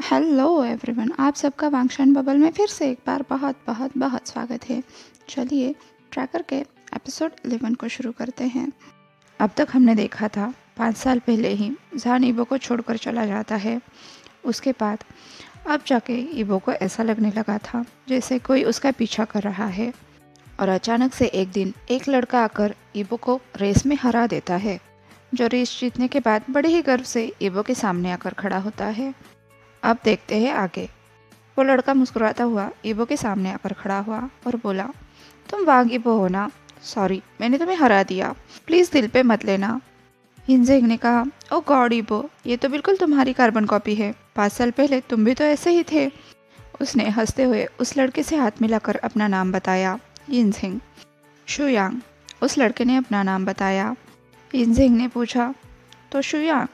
Hello everyone, आप सबका वांगशन bubble में फिर से एक बार बहुत बहुत बहुत स्वागत है। चलिए ट्रैकर के एपिसोड 11 को शुरू करते हैं। अब तक हमने देखा था 5 साल पहले ही जहान ईबो को छोड़कर चला जाता है। उसके बाद अब जाके ईबो को ऐसा लगने लगा था जैसे कोई उसका पीछा कर रहा है, और अचानक से एक दिन एक लड़का आकर ईबो को रेस में हरा देता है, जो रेस जीतने के बाद बड़े ही गर्व से ईबो के सामने आकर खड़ा होता है। अब देखते हैं आगे। वो लड़का मुस्कुराता हुआ ईबो के सामने आकर खड़ा हुआ और बोला, तुम वांग ईबो हो ना? सॉरी, मैंने तुम्हें हरा दिया, प्लीज़ दिल पे मत लेना। हिंजेंग ने कहा, ओ गॉड ईबो, ये तो बिल्कुल तुम्हारी कार्बन कॉपी है। 5 साल पहले तुम भी तो ऐसे ही थे। उसने हंसते हुए उस लड़के से हाथ मिलाकर अपना नाम बताया, हिंजेंग। शुयांग, उस लड़के ने अपना नाम बताया। हिंजेंग ने पूछा, तो शुयांग,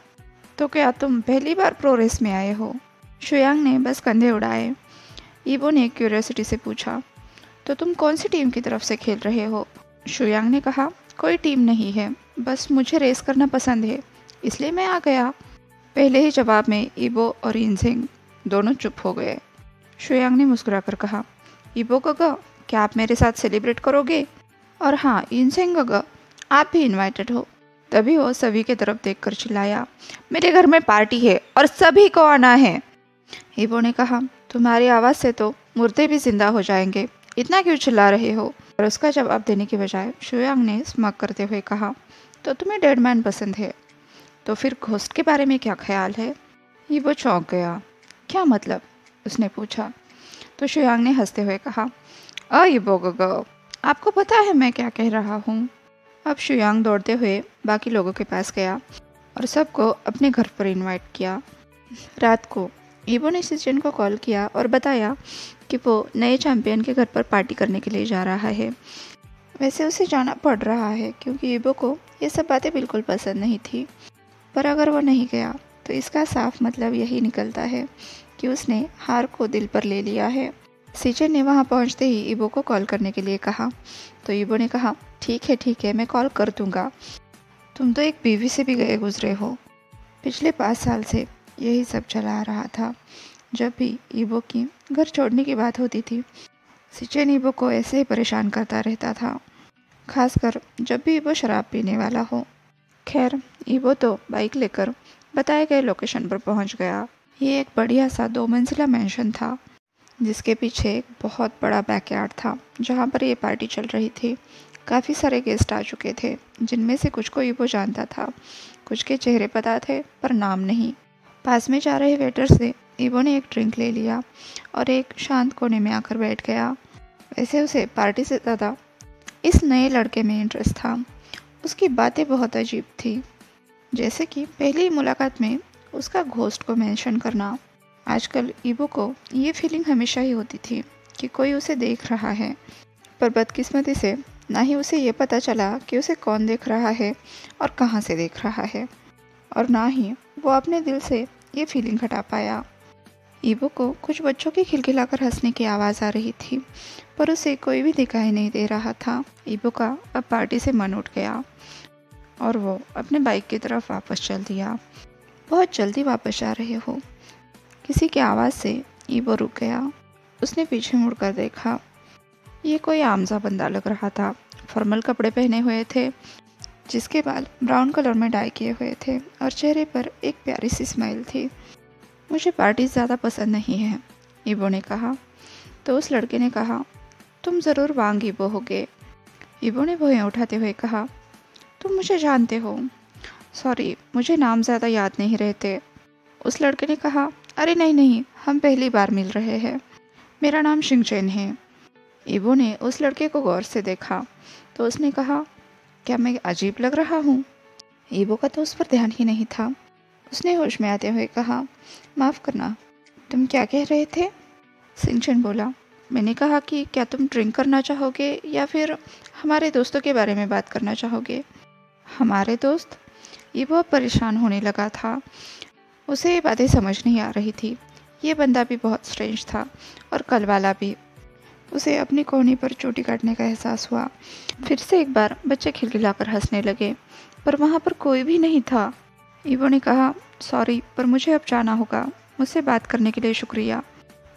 तो क्या तुम पहली बार प्रो रेस में आए हो? शुयांग ने बस कंधे उड़ाए। ईबो ने क्यूरियोसिटी से पूछा, तो तुम कौन सी टीम की तरफ से खेल रहे हो? शुयांग ने कहा, कोई टीम नहीं है, बस मुझे रेस करना पसंद है, इसलिए मैं आ गया। पहले ही जवाब में ईबो और इंजिंग दोनों चुप हो गए। शुयांग ने मुस्कुराकर कहा, ईबो गगा, क्या आप मेरे साथ सेलिब्रेट करोगे? और हाँ इंजिंग गगा, आप भी इन्वाइटेड हो। तभी वो सभी की तरफ देखकर चिल्लाया, मेरे घर में पार्टी है और सभी को आना है। ईबो ने कहा, तुम्हारी आवाज़ से तो मुर्दे भी जिंदा हो जाएंगे, इतना क्यों चिल्ला रहे हो? और उसका जवाब देने के बजाय शुयांग ने स्मक करते हुए कहा, तो तुम्हें डेड मैन पसंद है, तो फिर घोस्ट के बारे में क्या ख्याल है? ईबो चौंक गया। क्या मतलब? उसने पूछा। तो शुयांग ने हंसते हुए कहा, ईबो गगो, आपको पता है मैं क्या कह रहा हूँ? अब शुयांग दौड़ते हुए बाकी लोगों के पास गया और सबको अपने घर पर इनवाइट किया। रात को ईबो ने सिचन को कॉल किया और बताया कि वो नए चैंपियन के घर पर पार्टी करने के लिए जा रहा है। वैसे उसे जाना पड़ रहा है क्योंकि ईबो को ये सब बातें बिल्कुल पसंद नहीं थी, पर अगर वो नहीं गया तो इसका साफ मतलब यही निकलता है कि उसने हार को दिल पर ले लिया है। सिचन ने वहाँ पहुँचते ही ईबो को कॉल करने के लिए कहा, तो ईबो ने कहा, ठीक है, मैं कॉल कर दूँगा। तुम तो एक बीवी से भी गए गुजरे हो। पिछले 5 साल से यही सब चला आ रहा था। जब भी ईबो की घर छोड़ने की बात होती थी, सिचन ईबो को ऐसे ही परेशान करता रहता था, खासकर जब भी ईबो शराब पीने वाला हो। खैर, ईबो तो बाइक लेकर बताए गए लोकेशन पर पहुंच गया। ये एक बढ़िया सा 2 मंजिला मैंशन था, जिसके पीछे एक बहुत बड़ा बैकयार्ड था जहाँ पर ये पार्टी चल रही थी। काफ़ी सारे गेस्ट आ चुके थे, जिनमें से कुछ को ईबो जानता था, कुछ के चेहरे पता थे पर नाम नहीं। पास में जा रहे वेटर से ईबो ने एक ड्रिंक ले लिया और एक शांत कोने में आकर बैठ गया। वैसे उसे पार्टी से ज़्यादा इस नए लड़के में इंटरेस्ट था। उसकी बातें बहुत अजीब थी, जैसे कि पहली मुलाकात में उसका घोस्ट को मेंशन करना। आजकल ईबो को ये फीलिंग हमेशा ही होती थी कि कोई उसे देख रहा है, पर बदकिस्मती से ना ही उसे ये पता चला कि उसे कौन देख रहा है और कहाँ से देख रहा है, और ना ही वो अपने दिल से ये फीलिंग हटा पाया। ईबो को कुछ बच्चों की खिलखिलाकर हंसने की आवाज़ आ रही थी, पर उसे कोई भी दिखाई नहीं दे रहा था। ईबो का अब पार्टी से मन उठ गया और वो अपने बाइक की तरफ वापस चल दिया। बहुत जल्दी वापस जा रहे हो? किसी की आवाज़ से ईबो रुक गया। उसने पीछे मुड़कर देखा। ये कोई आमजा बंदा लग रहा था। फॉर्मल कपड़े पहने हुए थे, जिसके बाल ब्राउन कलर में डाई किए हुए थे और चेहरे पर एक प्यारी सी स्माइल थी। मुझे पार्टी ज़्यादा पसंद नहीं है, ईबो ने कहा। तो उस लड़के ने कहा, तुम ज़रूर वांग ईबो होगे। ईबो ने भुएं उठाते हुए कहा, तुम मुझे जानते हो? सॉरी, मुझे नाम ज़्यादा याद नहीं रहते। उस लड़के ने कहा, अरे नहीं, हम पहली बार मिल रहे हैं, मेरा नाम शिंगचेन है। ईबो ने उस लड़के को गौर से देखा तो उसने कहा, क्या मैं अजीब लग रहा हूँ? ईबो का तो उस पर ध्यान ही नहीं था। उसने होश में आते हुए कहा, माफ़ करना, तुम क्या कह रहे थे? सिंचन बोला, मैंने कहा कि क्या तुम ड्रिंक करना चाहोगे या फिर हमारे दोस्तों के बारे में बात करना चाहोगे? हमारे दोस्त? ईबो परेशान होने लगा था। उसे ये बातें समझ नहीं आ रही थी। ये बंदा भी बहुत स्ट्रेंज था और कल वाला भी। उसे अपनी कोहनी पर चोटी काटने का एहसास हुआ। फिर से एक बार बच्चे खिलखिलाकर हंसने लगे, पर वहाँ पर कोई भी नहीं था। ईबो ने कहा, सॉरी, पर मुझे अब जाना होगा, मुझसे बात करने के लिए शुक्रिया।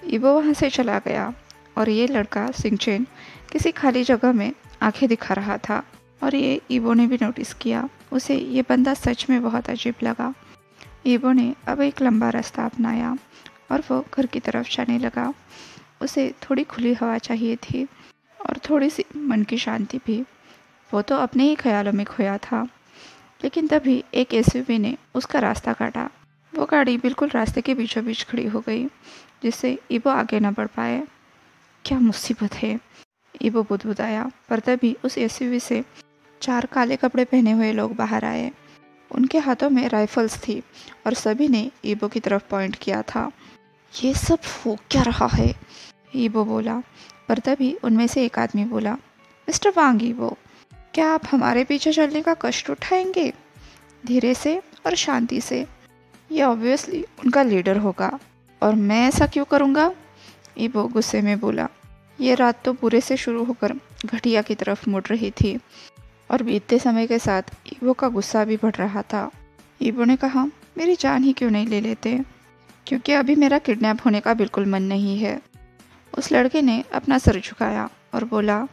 ईबो वहाँ से चला गया और ये लड़का सिंगचेन किसी खाली जगह में आंखें दिखा रहा था और ये ईबो ने भी नोटिस किया। उसे ये बंदा सच में बहुत अजीब लगा। ईबो ने अब एक लंबा रास्ता अपनाया और वो घर की तरफ जाने लगा। उसे थोड़ी खुली हवा चाहिए थी और थोड़ी सी मन की शांति भी। वो तो अपने ही ख्यालों में खोया था। लेकिन तभी एक एसयूवी ने उसका रास्ता काटा। वो गाड़ी बिल्कुल रास्ते के बीचों बीच खड़ी हो गई, जिससे ईबो आगे न बढ़ पाए। क्या मुसीबत है, ईबो बुदबुदाया। पर तभी उस एसयूवी से 4 काले कपड़े पहने हुए लोग बाहर आए। उनके हाथों में राइफल्स थी और सभी ने ईबो की तरफ पॉइंट किया था। ये सब हो क्या रहा है, ईबो बोला। पर तभी उनमें से एक आदमी बोला, मिस्टर वांग ईबो, क्या आप हमारे पीछे चलने का कष्ट उठाएंगे? धीरे से और शांति से। ये ऑब्वियसली उनका लीडर होगा और मैं ऐसा क्यों करूँगा? ईबो गुस्से में बोला। ये रात तो बुरे से शुरू होकर घटिया की तरफ मुड़ रही थी और बीतते समय के साथ ईबो का गुस्सा भी बढ़ रहा था। ईबो ने कहा, मेरी जान ही क्यों नहीं ले लेते, क्योंकि अभी मेरा किडनैप होने का बिल्कुल मन नहीं है। उस लड़के ने अपना सर झुकाया और बोला,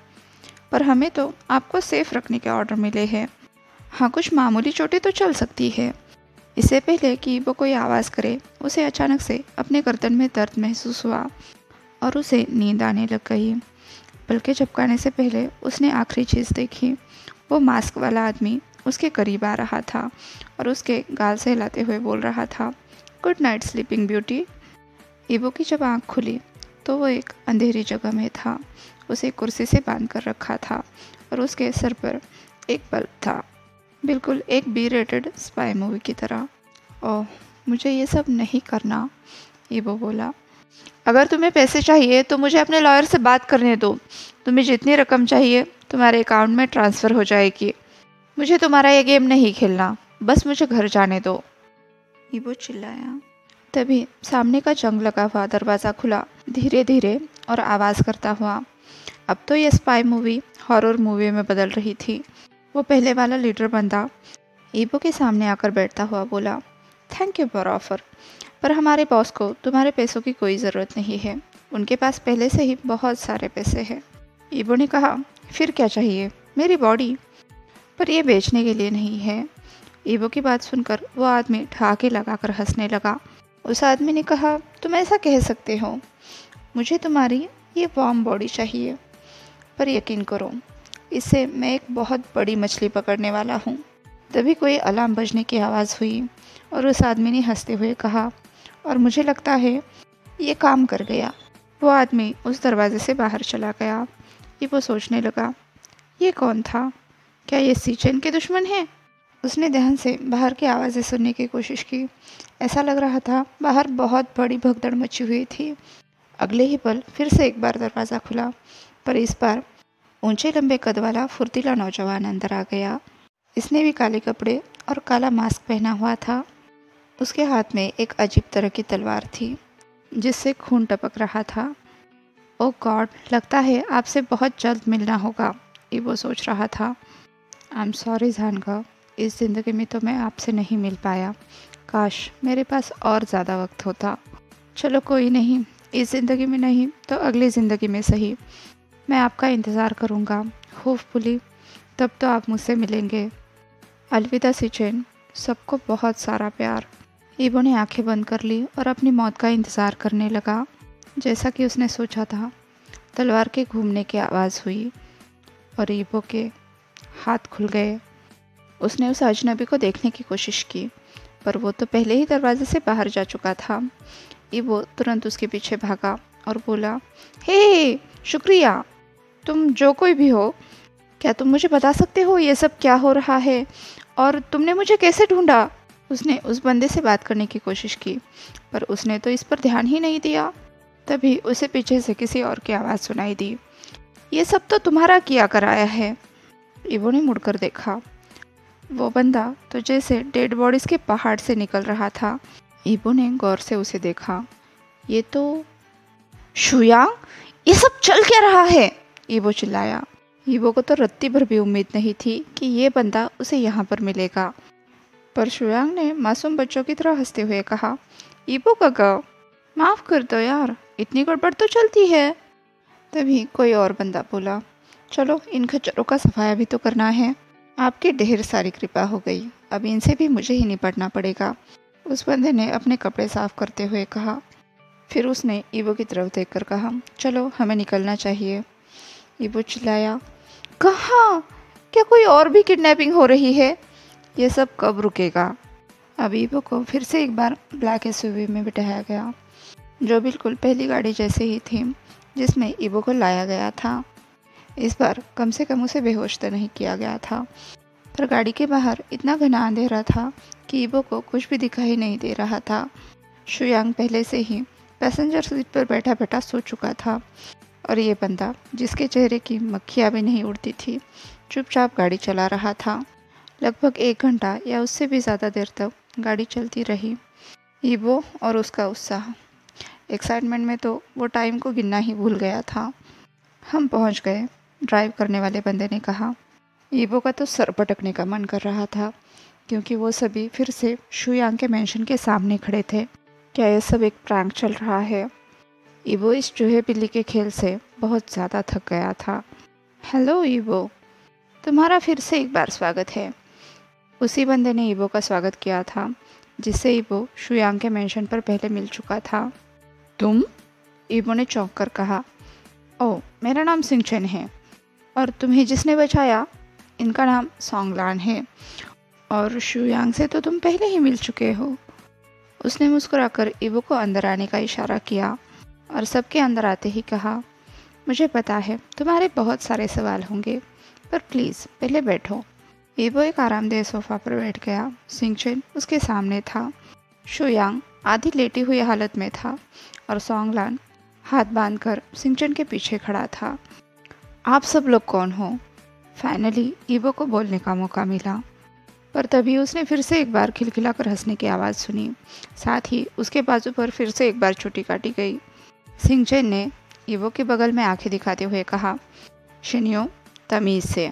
पर हमें तो आपको सेफ रखने के ऑर्डर मिले हैं। हाँ, कुछ मामूली चोटें तो चल सकती है। इससे पहले कि वो कोई आवाज़ करे, उसे अचानक से अपने गर्दन में दर्द महसूस हुआ और उसे नींद आने लग गई। बल्कि झपकाने से पहले उसने आखिरी चीज़ देखी। वो मास्क वाला आदमी उसके करीब आ रहा था और उसके गाल से हिलाते हुए बोल रहा था, गुड नाइट स्लीपिंग ब्यूटी। ईबो की जब आँख खुली तो वो एक अंधेरी जगह में था। उसे कुर्सी से बांध कर रखा था और उसके सर पर एक बल्ब था, बिल्कुल एक बी रेटेड स्पाई मूवी की तरह। ओह, मुझे ये सब नहीं करना, ईबो बोला। अगर तुम्हें पैसे चाहिए तो मुझे अपने लॉयर से बात करने दो। तुम्हें जितनी रकम चाहिए तुम्हारे अकाउंट में ट्रांसफ़र हो जाएगी। मुझे तुम्हारा ये गेम नहीं खेलना, बस मुझे घर जाने दो, ईबो चिल्लाया। तभी सामने का जंग लगा हुआ दरवाज़ा खुला, धीरे धीरे और आवाज़ करता हुआ। अब तो ये स्पाई मूवी हॉरर मूवी में बदल रही थी। वो पहले वाला लीडर बंदा ईबो के सामने आकर बैठता हुआ बोला, थैंक यू फॉर ऑफर, पर हमारे बॉस को तुम्हारे पैसों की कोई ज़रूरत नहीं है। उनके पास पहले से ही बहुत सारे पैसे हैं। ईबो ने कहा, फिर क्या चाहिए? मेरी बॉडी, पर यह बेचने के लिए नहीं है। ईबो की बात सुनकर वो आदमी ठहाके लगाकर हंसने लगा। उस आदमी ने कहा, तुम ऐसा कह सकते हो, मुझे तुम्हारी ये वार्म बॉडी चाहिए, पर यकीन करो इससे मैं एक बहुत बड़ी मछली पकड़ने वाला हूँ। तभी कोई अलार्म बजने की आवाज़ हुई और उस आदमी ने हंसते हुए कहा, और मुझे लगता है ये काम कर गया। वो आदमी उस दरवाजे से बाहर चला गया। ये वो सोचने लगा, ये कौन था? क्या ये सीचेन के दुश्मन हैं? उसने ध्यान से बाहर की आवाज़ें सुनने की कोशिश की। ऐसा लग रहा था बाहर बहुत बड़ी भगदड़ मची हुई थी। अगले ही पल फिर से एक बार दरवाज़ा खुला, पर इस बार ऊंचे लंबे कद वाला फुर्तीला नौजवान अंदर आ गया। इसने भी काले कपड़े और काला मास्क पहना हुआ था। उसके हाथ में एक अजीब तरह की तलवार थी जिससे खून टपक रहा था। ओ गॉड, लगता है आपसे बहुत जल्द मिलना होगा, ईबो सोच रहा था। आई एम सॉरी जानगा, इस ज़िंदगी में तो मैं आपसे नहीं मिल पाया। काश मेरे पास और ज़्यादा वक्त होता। चलो कोई नहीं, इस ज़िंदगी में नहीं तो अगली ज़िंदगी में सही मैं आपका इंतज़ार करूँगा। होपफुली तब तो आप मुझसे मिलेंगे। अलविदा सीचेन, सबको बहुत सारा प्यार। ईबो ने आंखें बंद कर ली और अपनी मौत का इंतज़ार करने लगा। जैसा कि उसने सोचा था, तलवार के घूमने की आवाज़ हुई और ईबो के हाथ खुल गए। उसने उस अजनबी को देखने की कोशिश की, पर वो तो पहले ही दरवाजे से बाहर जा चुका था। ईबो तुरंत उसके पीछे भागा और बोला, हे शुक्रिया, तुम जो कोई भी हो, क्या तुम मुझे बता सकते हो ये सब क्या हो रहा है और तुमने मुझे कैसे ढूंढा? उसने उस बंदे से बात करने की कोशिश की, पर उसने तो इस पर ध्यान ही नहीं दिया। तभी उसे पीछे से किसी और की आवाज़ सुनाई दी, ये सब तो तुम्हारा किया कराया है। ईबो ने मुड़कर देखा। वो बंदा तो जैसे डेड बॉडीज़ के पहाड़ से निकल रहा था। ईबो ने गौर से उसे देखा। ये तो शुयांग, ये सब चल क्या रहा है? ईबो चिल्लाया। ईबो को तो रत्ती भर भी उम्मीद नहीं थी कि ये बंदा उसे यहाँ पर मिलेगा, पर शुयांग ने मासूम बच्चों की तरह हंसते हुए कहा, ईबो काका, माफ़ कर दो यार, इतनी गड़बड़ तो चलती है। तभी कोई और बंदा बोला, चलो इन खच्चरों का सफाया भी तो करना है। आपकी ढेर सारी कृपा हो गई, अब इनसे भी मुझे ही निपटना पड़ेगा, उस बंदे ने अपने कपड़े साफ करते हुए कहा। फिर उसने ईबो की तरफ देखकर कहा, चलो हमें निकलना चाहिए। ईबो चिल्लाया, कहाँ? क्या कोई और भी किडनैपिंग हो रही है? ये सब कब रुकेगा? अब ईबो को फिर से एक बार ब्लैक एसयूवी में बिठाया गया, जो बिल्कुल पहली गाड़ी जैसे ही थी जिसमें ईबो को लाया गया था। इस बार कम से कम उसे बेहोश तो नहीं किया गया था, पर गाड़ी के बाहर इतना घना अंधेरा था कि ईबो को कुछ भी दिखाई नहीं दे रहा था। शुयांग पहले से ही पैसेंजर सीट पर बैठा बैठा सो चुका था, और ये बंदा जिसके चेहरे की मक्खियाँ भी नहीं उड़ती थी, चुपचाप गाड़ी चला रहा था। लगभग 1 घंटा या उससे भी ज़्यादा देर तक गाड़ी चलती रही। ईबो और उसका उत्साह, एक्साइटमेंट में तो वो टाइम को गिनना ही भूल गया था। हम पहुंच गए, ड्राइव करने वाले बंदे ने कहा। ईबो का तो सर पटकने का मन कर रहा था, क्योंकि वो सभी फिर से शुयांग के मेंशन के सामने खड़े थे। क्या ये सब एक प्रैंक चल रहा है? ईबो इस चूहे बिल्ली के खेल से बहुत ज़्यादा थक गया था। हेलो ईबो, तुम्हारा फिर से एक बार स्वागत है। उसी बंदे ने ईबो का स्वागत किया था जिससे ईबो शुयांग के मेंशन पर पहले मिल चुका था। तुम? ईबो ने चौंक कर कहा। ओह, मेरा नाम सिंगचेन है, और तुम्हें जिसने बचाया इनका नाम सोंगलान है, और शुयांग से तो तुम पहले ही मिल चुके हो। उसने मुस्कुराकर ईबो को अंदर आने का इशारा किया और सबके अंदर आते ही कहा, मुझे पता है तुम्हारे बहुत सारे सवाल होंगे, पर प्लीज़ पहले बैठो। ईबो एक आरामदेह सोफा पर बैठ गया। सिंगचेन उसके सामने था। शुयांग आधी लेटी हुई हालत में था और सोंगलान हाथ बांधकर सिंगचेन के पीछे खड़ा था। आप सब लोग कौन हो? फाइनली ईबो को बोलने का मौका मिला, पर तभी उसने फिर से एक बार खिलखिलाकर हंसने की आवाज़ सुनी। साथ ही उसके बाजू पर फिर से एक बार चोटी काटी गई। सिंगचेन ने ईबो के बगल में आंखें दिखाते हुए कहा, शिनियो, तमीज़ से,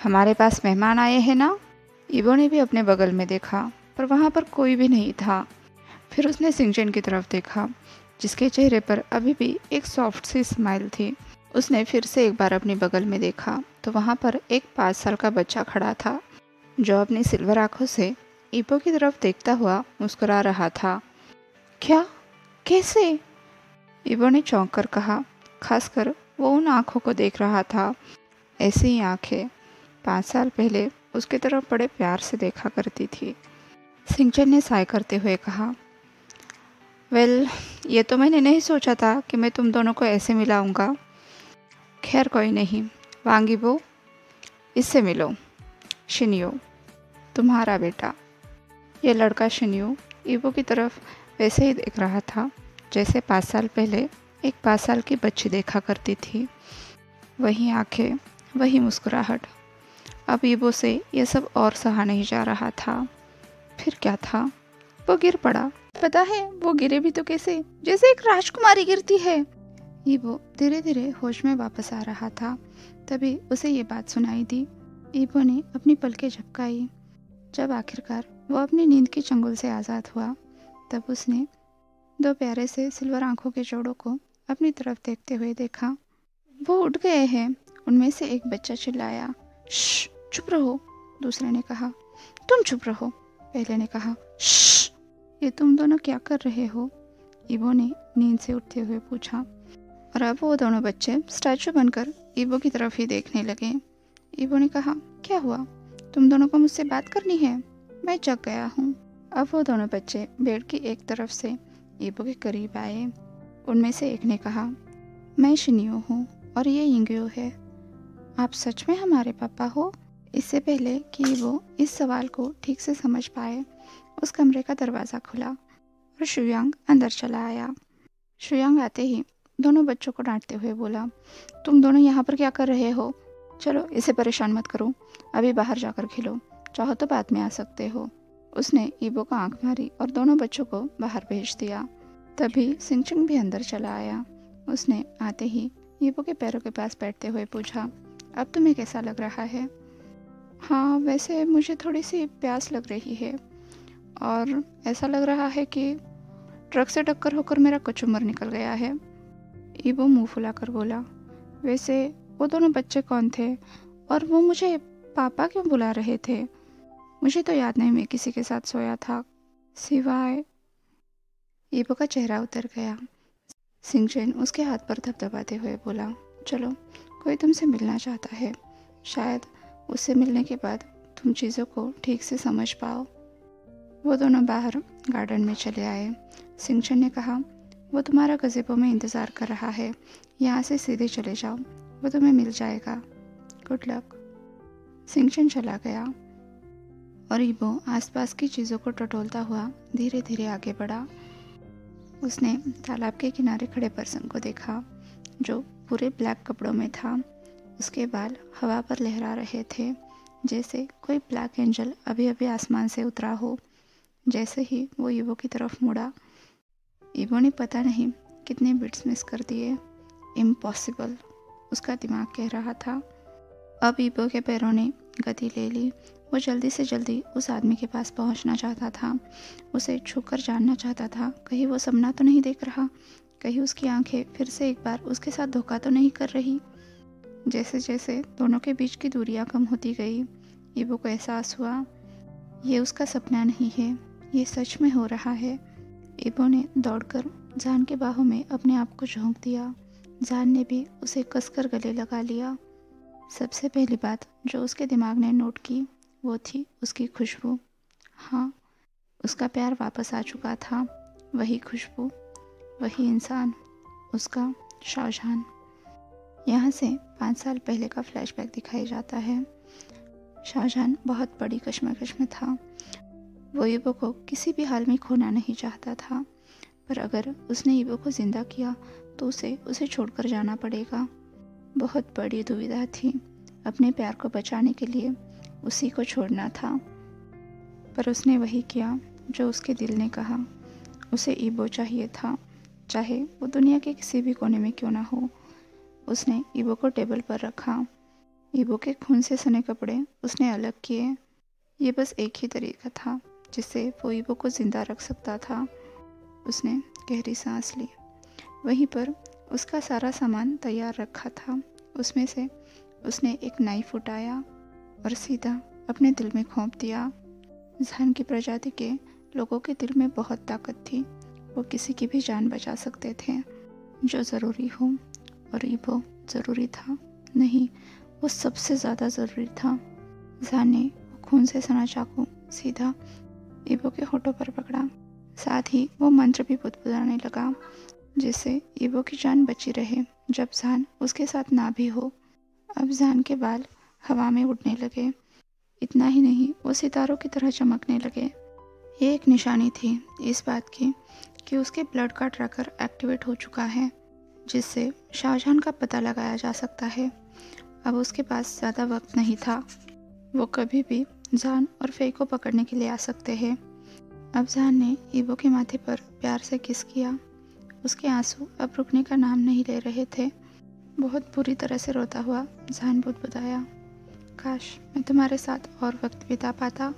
हमारे पास मेहमान आए हैं ना? ईबो ने भी अपने बगल में देखा, पर वहाँ पर कोई भी नहीं था। फिर उसने सिंगचेन की तरफ देखा, जिसके चेहरे पर अभी भी एक सॉफ्ट सी स्माइल थी। उसने फिर से एक बार अपने बगल में देखा तो वहाँ पर एक 5 साल का बच्चा खड़ा था, जो अपनी सिल्वर आंखों से ईबो की तरफ देखता हुआ मुस्कुरा रहा था। क्या? कैसे? ईबो ने चौंक कर कहा। खासकर वो उन आँखों को देख रहा था। ऐसी ही आँखें 5 साल पहले उसकी तरफ बड़े प्यार से देखा करती थी। सिंगचेन ने साय करते हुए कहा, वेल, ये तो मैंने नहीं सोचा था कि मैं तुम दोनों को ऐसे मिलाऊंगा। खैर कोई नहीं, वांग ईबो, इससे मिलो। शिनियो, तुम्हारा बेटा। ये लड़का शिनियो ईबो की तरफ वैसे ही देख रहा था जैसे 5 साल पहले एक 5 साल की बच्ची देखा करती थी। वही आंखें, वही मुस्कुराहट। अब ईबो से यह सब और सहा नहीं जा रहा था। फिर क्या था? वो गिर पड़ा। पता है वो गिरे भी तो कैसे, जैसे एक राजकुमारी गिरती है। ईबो धीरे धीरे होश में वापस आ रहा था। तभी उसे ये बात सुनाई दी। ईबो ने अपनी पलकें झपकाई। जब आखिरकार वो अपनी नींद की चंगुल से आज़ाद हुआ, तब उसने 2 प्यारे से सिल्वर आंखों के जोड़ों को अपनी तरफ देखते हुए देखा। वो उठ गए हैं। उनमें से एक बच्चा चिल्लाया। श्श, चुप रहो, दूसरे ने कहा। तुम चुप रहो, पहले ने कहा। श्श, ये तुम दोनों क्या कर रहे हो? ईबो ने नींद से उठते हुए पूछा। और अब वो दोनों बच्चे स्टैचू बनकर ईबो की तरफ ही देखने लगे। ईबो ने कहा, क्या हुआ? तुम दोनों को मुझसे बात करनी है? मैं जग गया हूँ। अब वो दोनों बच्चे बेड की एक तरफ से ईबो के करीब आए। उनमें से एक ने कहा, मैं शिनियो हूँ और ये यिंग्यो है। आप सच में हमारे पापा हो? इससे पहले कि ईबो इस सवाल को ठीक से समझ पाए, उस कमरे का दरवाज़ा खुला और शुयांग अंदर चला आया। शुयांग आते ही दोनों बच्चों को डांटते हुए बोला, तुम दोनों यहाँ पर क्या कर रहे हो? चलो इसे परेशान मत करो, अभी बाहर जाकर खेलो, चाहो तो बाद में आ सकते हो। उसने ईबो को आंख मारी और दोनों बच्चों को बाहर भेज दिया। तभी सिंगचेन भी अंदर चला आया। उसने आते ही ईबो के पैरों के पास बैठते हुए पूछा, अब तुम्हें कैसा लग रहा है? हाँ, वैसे मुझे थोड़ी सी प्यास लग रही है और ऐसा लग रहा है कि ट्रक से टक्कर होकर मेरा कचूमर निकल गया है। ईबो मुंह फुलाकर बोला, वैसे वो दोनों बच्चे कौन थे और वो मुझे पापा क्यों बुला रहे थे? मुझे तो याद नहीं मैं किसी के साथ सोया था सिवाय। ईबो का चेहरा उतर गया। सिंगचेन उसके हाथ पर थपथपाते हुए बोला, चलो, कोई तुमसे मिलना चाहता है, शायद उससे मिलने के बाद तुम चीज़ों को ठीक से समझ पाओ। वो दोनों बाहर गार्डन में चले आए। सिंगचेन ने कहा, वो तुम्हारा गज़ेबो में इंतज़ार कर रहा है, यहाँ से सीधे चले जाओ, वो तुम्हें मिल जाएगा। Good luck. सिंगचेन चला गया और ईबो आसपास की चीज़ों को टटोलता हुआ धीरे धीरे आगे बढ़ा। उसने तालाब के किनारे खड़े पर्सन को देखा जो पूरे ब्लैक कपड़ों में था। उसके बाल हवा पर लहरा रहे थे, जैसे कोई ब्लैक एंजल अभी अभी आसमान से उतरा हो। जैसे ही वो ईबो की तरफ मुड़ा, ईबो ने पता नहीं कितने बिट्स मिस कर दिए। इम्पॉसिबल, उसका दिमाग कह रहा था। अब ईबो के पैरों ने गति ले ली। वो जल्दी से जल्दी उस आदमी के पास पहुंचना चाहता था। उसे छूकर जानना चाहता था, कहीं वो सपना तो नहीं देख रहा, कहीं उसकी आंखें फिर से एक बार उसके साथ धोखा तो नहीं कर रही। जैसे जैसे दोनों के बीच की दूरियां कम होती गई, ईबो को एहसास हुआ ये उसका सपना नहीं है, ये सच में हो रहा है। ईबो ने दौड़कर जान के बाहों में अपने आप को झोंक दिया। जान ने भी उसे कसकर गले लगा लिया। सबसे पहली बात जो उसके दिमाग ने नोट की वो थी उसकी खुशबू। हाँ, उसका प्यार वापस आ चुका था। वही खुशबू, वही इंसान, उसका शाहजहान। यहाँ से 5 साल पहले का फ्लैशबैक दिखाया जाता है। शाहजहान बहुत बड़ी कश्मकश में था। वो ईबो को किसी भी हाल में खोना नहीं चाहता था, पर अगर उसने ईबो को जिंदा किया तो उसे छोड़कर जाना पड़ेगा। बहुत बड़ी दुविधा थी। अपने प्यार को बचाने के लिए उसी को छोड़ना था, पर उसने वही किया जो उसके दिल ने कहा। उसे ईबो चाहिए था, चाहे वो दुनिया के किसी भी कोने में क्यों ना हो। उसने ईबो को टेबल पर रखा। ईबो के खून से सने कपड़े उसने अलग किए। ये बस एक ही तरीका था जिससे वो ईबो को जिंदा रख सकता था। उसने गहरी सांस ली। वहीं पर उसका सारा सामान तैयार रखा था। उसमें से उसने एक नाइफ उठाया और सीधा अपने दिल में घोंप दिया। जान की प्रजाति के लोगों के दिल में बहुत ताकत थी। वो किसी की भी जान बचा सकते थे जो ज़रूरी हो, और ईबो ज़रूरी था। नहीं, वो सबसे ज़्यादा ज़रूरी था। जान ने खून से सना चाकू सीधा ईबो के होठों पर पकड़ा। साथ ही वो मंत्र भी बुदबुदाने लगा, जिससे ईबो की जान बची रहे जब जान उसके साथ ना भी हो। अब जान के बाल हवा में उड़ने लगे। इतना ही नहीं, वो सितारों की तरह चमकने लगे। ये एक निशानी थी इस बात की कि उसके ब्लड का ट्रैकर एक्टिवेट हो चुका है, जिससे शाहजहान का पता लगाया जा सकता है। अब उसके पास ज़्यादा वक्त नहीं था। वो कभी भी जान और फे को पकड़ने के लिए आ सकते हैं। अब जान ने ईबो के माथे पर प्यार से किस किया। उसके आंसू अब रुकने का नाम नहीं ले रहे थे। बहुत बुरी तरह से रोता हुआ जान बुदबुदाया, काश मैं तुम्हारे साथ और वक्त बिता पाता।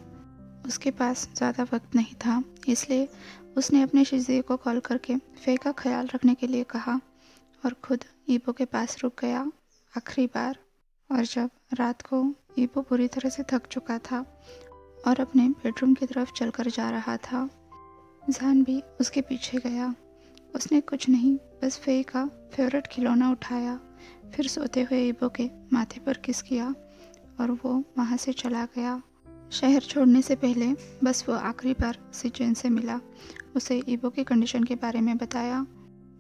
उसके पास ज़्यादा वक्त नहीं था, इसलिए उसने अपने शिज़े को कॉल करके फे का ख्याल रखने के लिए कहा और खुद ईबो के पास रुक गया आखिरी बार। और जब रात को ईबो बुरी तरह से थक चुका था और अपने बेडरूम की तरफ चलकर जा रहा था, जान भी उसके पीछे गया। उसने कुछ नहीं, बस फे का फेवरेट खिलौना उठाया, फिर सोते हुए ईबो के माथे पर किस किया और वो वहाँ से चला गया। शहर छोड़ने से पहले बस वो आखिरी बार सिचुएन से मिला, उसे ईबो की कंडीशन के बारे में बताया।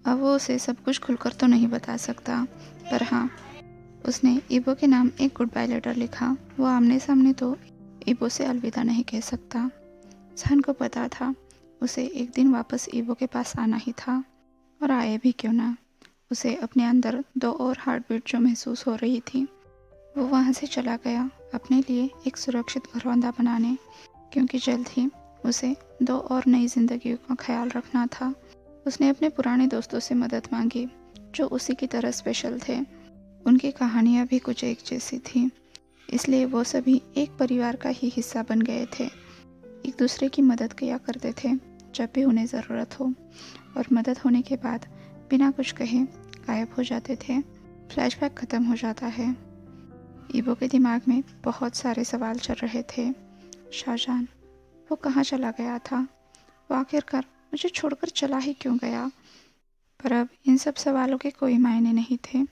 अब वो उसे सब कुछ खुलकर तो नहीं बता सकता, पर हाँ, उसने ईबो के नाम एक गुड बाय लेटर लिखा। वो आमने सामने तो ईबो से अलविदा नहीं कह सकता। जान को पता था उसे एक दिन वापस ईबो के पास आना ही था, और आए भी क्यों ना। उसे अपने अंदर 2 और हार्ट बीट जो महसूस हो रही थी। वो वहाँ से चला गया अपने लिए एक सुरक्षित घरौंदा बनाने, क्योंकि जल्द ही उसे 2 और नई जिंदगी का ख्याल रखना था। उसने अपने पुराने दोस्तों से मदद मांगी जो उसी की तरह स्पेशल थे। उनकी कहानियाँ भी कुछ एक जैसी थी, इसलिए वो सभी एक परिवार का ही हिस्सा बन गए थे। एक दूसरे की मदद किया करते थे, जब भी उन्हें ज़रूरत हो, और मदद होने के बाद बिना कुछ कहे गायब हो जाते थे। फ्लैशबैक ख़त्म हो जाता है। ईबो के दिमाग में बहुत सारे सवाल चल रहे थे। शाहजहान, वो कहाँ चला गया था? वो आखिरकार मुझे छोड़कर चला ही क्यों गया? पर अब इन सब सवालों के कोई मायने नहीं थे।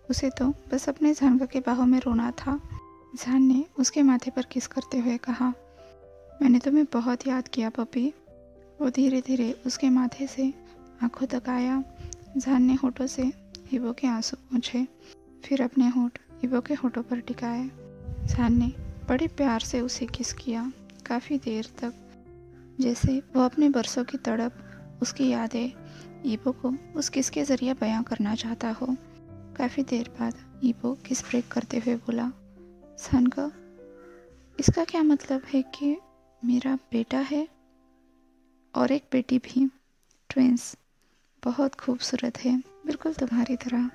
उसे तो बस अपने जानका के बाहों में रोना था। जान ने उसके माथे पर किस करते हुए कहा, मैंने तुम्हें बहुत याद किया पपी। वो धीरे धीरे उसके माथे से आंखों तक आया। जान ने होठों से ईबो के आंसू पोंछे, फिर अपने होठ ईबो के होठों पर टिकाए। जान ने बड़े प्यार से उसे किस किया, काफ़ी देर तक, जैसे वो अपने बरसों की तड़प, उसकी यादें ईबो को उस किस के ज़रिए बयां करना चाहता हो। काफ़ी देर बाद ईबो किस ब्रेक करते हुए बोला, जानका, इसका क्या मतलब है कि मेरा बेटा है और एक बेटी भी, ट्विंस, बहुत खूबसूरत है, बिल्कुल तुम्हारी तरह।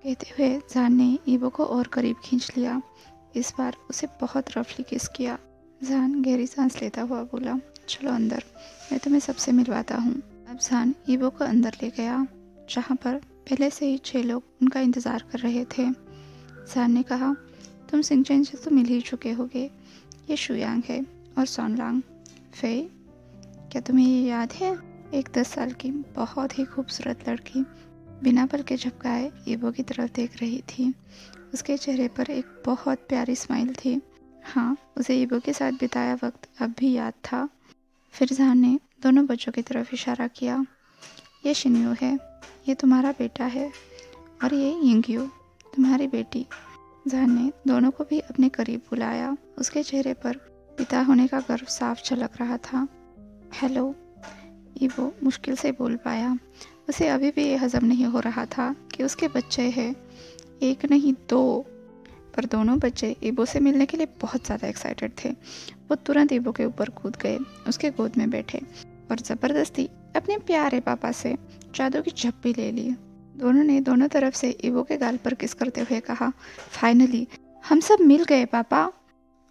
कहते हुए जान ने ईबो को और करीब खींच लिया। इस बार उसे बहुत रफली किस किया। जान गहरी सांस लेता हुआ बोला, चलो अंदर, मैं तुम्हें सबसे मिलवाता हूँ। अब जान ईबो को अंदर ले गया, जहाँ पर पहले से ही 6 लोग उनका इंतज़ार कर रहे थे। जान ने कहा, तुम सिंगचेन से तो मिल ही चुके होगे, ये शुयांग है और सोनलांग। फे, क्या तुम्हें ये याद है? एक 10 साल की बहुत ही खूबसूरत लड़की बिना पल के झपकाए ईबो की तरफ देख रही थी। उसके चेहरे पर एक बहुत प्यारी स्माइल थी। हाँ, उसे ईबो के साथ बिताया वक्त अब भी याद था। फिर जान ने दोनों बच्चों की तरफ इशारा किया, ये शिन्यू है, ये तुम्हारा बेटा है, और ये यिंग्यू, तुम्हारी बेटी। जान ने दोनों को भी अपने करीब बुलाया। उसके चेहरे पर पिता होने का गर्व साफ झलक रहा था। हेलो, ईबो मुश्किल से बोल पाया। उसे अभी भी ये हजम नहीं हो रहा था कि उसके बच्चे हैं, एक नहीं 2। पर दोनों बच्चे ईबो से मिलने के लिए बहुत ज़्यादा एक्साइटेड थे। वो तुरंत ईबो के ऊपर कूद गए, उसके गोद में बैठे और ज़बरदस्ती अपने प्यारे पापा से जादू की झप्पी ले ली। दोनों ने दोनों तरफ से ईबो के गाल पर किस करते हुए कहा, फाइनली हम सब मिल गए पापा।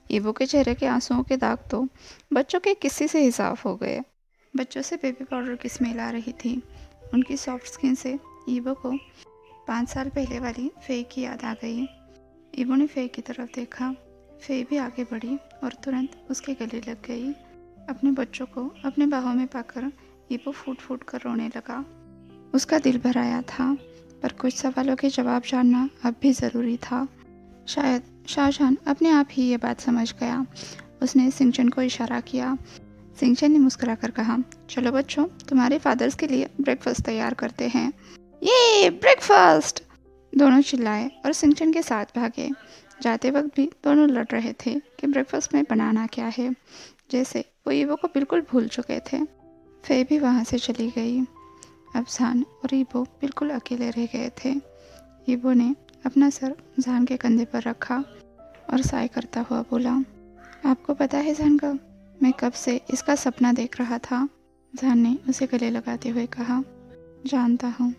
ईबो के चेहरे के आंसुओं के दाग तो बच्चों के किस्से से ही साफ हो गए। बच्चों से बेबी पाउडर की स्मेल आ रही थी। उनकी सॉफ्ट स्किन से ईबो को 5 साल पहले वाली फे की याद आ गई। ईबो ने फे की तरफ देखा। फे भी आगे बढ़ी और तुरंत उसके गले लग गई। अपने बच्चों को अपने बाहों में पाकर ईबो फूट फूट कर रोने लगा। उसका दिल भर आया था, पर कुछ सवालों के जवाब जानना अब भी ज़रूरी था। शायद शाहजहान अपने आप ही ये बात समझ गया। उसने सिंगचन को इशारा किया। सिंगचन ने मुस्कुराकर कहा, चलो बच्चों, तुम्हारे फादर्स के लिए ब्रेकफास्ट तैयार करते हैं। ये ब्रेकफास्ट! दोनों चिल्लाए और सिंगचन के साथ भागे। जाते वक्त भी दोनों लड़ रहे थे कि ब्रेकफास्ट में बनाना क्या है, जैसे वो ईबो को बिल्कुल भूल चुके थे। फे भी वहाँ से चली गई। अब जान और ईबो बिल्कुल अकेले रह गए थे। ईबो ने अपना सर जान के कंधे पर रखा और साय करता हुआ बोला, आपको पता है जानका, मैं कब से इसका सपना देख रहा था। जान ने उसे गले लगाते हुए कहा, जानता हूँ,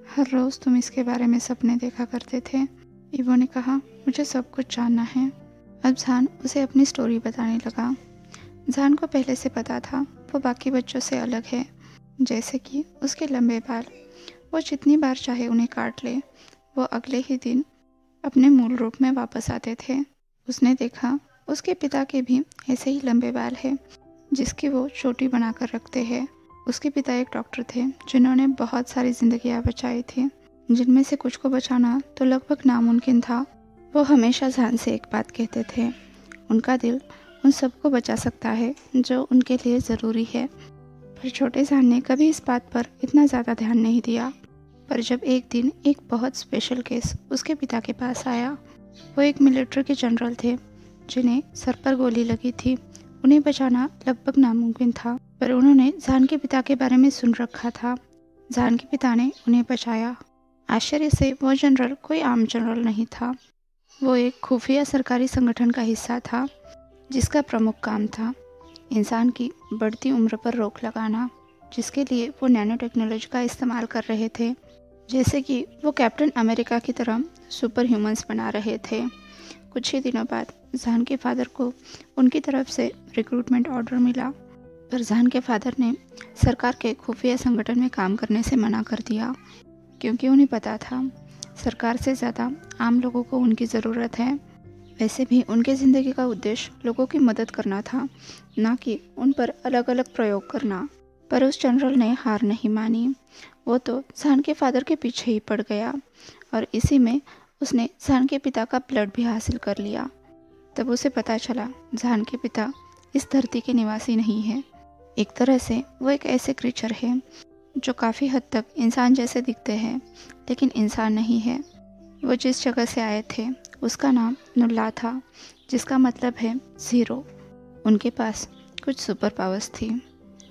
हर रोज़ तुम इसके बारे में सपने देखा करते थे। ईबो ने कहा, मुझे सब कुछ जानना है। अब जान उसे अपनी स्टोरी बताने लगा। जान को पहले से पता था वो बाकी बच्चों से अलग है, जैसे कि उसके लंबे बाल। वो जितनी बार चाहे उन्हें काट ले, वो अगले ही दिन अपने मूल रूप में वापस आते थे। उसने देखा उसके पिता के भी ऐसे ही लंबे बाल हैं, जिसकी वो चोटी बनाकर रखते हैं। उसके पिता एक डॉक्टर थे जिन्होंने बहुत सारी जिंदगियां बचाई थी, जिनमें से कुछ को बचाना तो लगभग नामुमकिन था। वो हमेशा जान से एक बात कहते थे, उनका दिल उन सबको बचा सकता है जो उनके लिए ज़रूरी है। पर छोटे जान ने कभी इस बात पर इतना ज़्यादा ध्यान नहीं दिया। पर जब एक दिन एक बहुत स्पेशल केस उसके पिता के पास आया। वो एक मिलिट्री के जनरल थे जिन्हें सर पर गोली लगी थी। उन्हें बचाना लगभग नामुमकिन था, पर उन्होंने जान के पिता के बारे में सुन रखा था। जान के पिता ने उन्हें बचाया। आश्चर्य से वो जनरल कोई आम जनरल नहीं था। वो एक खुफिया सरकारी संगठन का हिस्सा था, जिसका प्रमुख काम था इंसान की बढ़ती उम्र पर रोक लगाना, जिसके लिए वो नैनो टेक्नोलॉजी का इस्तेमाल कर रहे थे, जैसे कि वो कैप्टन अमेरिका की तरह सुपर ह्यूमंस बना रहे थे। कुछ ही दिनों बाद जान के फादर को उनकी तरफ से रिक्रूटमेंट ऑर्डर मिला। पर जहान के फादर ने सरकार के खुफिया संगठन में काम करने से मना कर दिया, क्योंकि उन्हें पता था सरकार से ज़्यादा आम लोगों को उनकी ज़रूरत है। वैसे भी उनके ज़िंदगी का उद्देश्य लोगों की मदद करना था, ना कि उन पर अलग अलग प्रयोग करना। पर उस जनरल ने हार नहीं मानी। वो तो जहान के फादर के पीछे ही पड़ गया और इसी में उसने जहान के पिता का ब्लड भी हासिल कर लिया। तब उसे पता चला जहान के पिता इस धरती के निवासी नहीं है। एक तरह से वो एक ऐसे क्रीचर है जो काफ़ी हद तक इंसान जैसे दिखते हैं, लेकिन इंसान नहीं है। वो जिस जगह से आए थे उसका नाम नुल्ला था, जिसका मतलब है ज़ीरो। उनके पास कुछ सुपर पावर्स थी,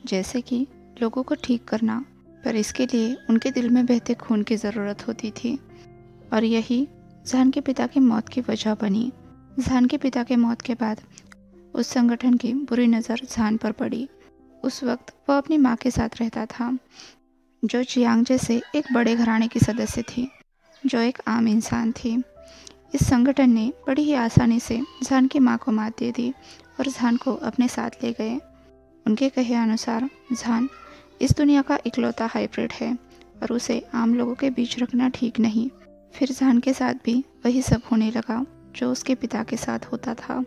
जैसे कि लोगों को ठीक करना, पर इसके लिए उनके दिल में बहते खून की ज़रूरत होती थी। और यही जहान के पिता की मौत की वजह बनी। जहान के पिता के मौत के बाद उस संगठन की बुरी नज़र जहान पर पड़ी। उस वक्त वह अपनी माँ के साथ रहता था, जो जियांग जैसे एक बड़े घराने की सदस्य थी, जो एक आम इंसान थी। इस संगठन ने बड़ी ही आसानी से जहान की माँ को मात दे दी और जहान को अपने साथ ले गए। उनके कहे अनुसार जहान इस दुनिया का इकलौता हाइब्रिड है और उसे आम लोगों के बीच रखना ठीक नहीं। फिर जहान के साथ भी वही सब होने लगा जो उसके पिता के साथ होता था,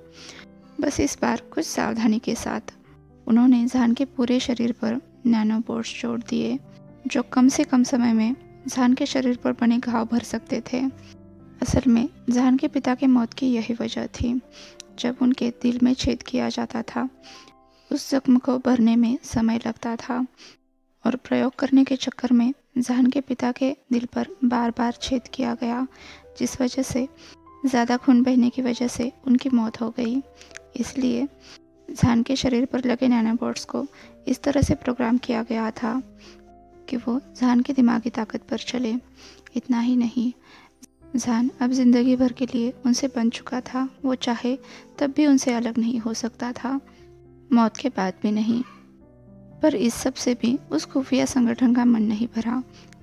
बस इस बार कुछ सावधानी के साथ। उन्होंने जहान के पूरे शरीर पर नैनोबोट्स जोड़ दिए, जो कम से कम समय में जहान के शरीर पर बने घाव भर सकते थे। असल में जहान के पिता के मौत की यही वजह थी। जब उनके दिल में छेद किया जाता था, उस जख्म को भरने में समय लगता था और प्रयोग करने के चक्कर में जहान के पिता के दिल पर बार बार छेद किया गया, जिस वजह से ज़्यादा खून बहने की वजह से उनकी मौत हो गई। इसलिए जहान के शरीर पर लगे नैनोबोट्स को इस तरह से प्रोग्राम किया गया था कि वो जहान की दिमागी ताकत पर चले। इतना ही नहीं, जहान अब ज़िंदगी भर के लिए उनसे बन चुका था। वो चाहे तब भी उनसे अलग नहीं हो सकता था, मौत के बाद भी नहीं। पर इस सब से भी उस खुफिया संगठन का मन नहीं भरा,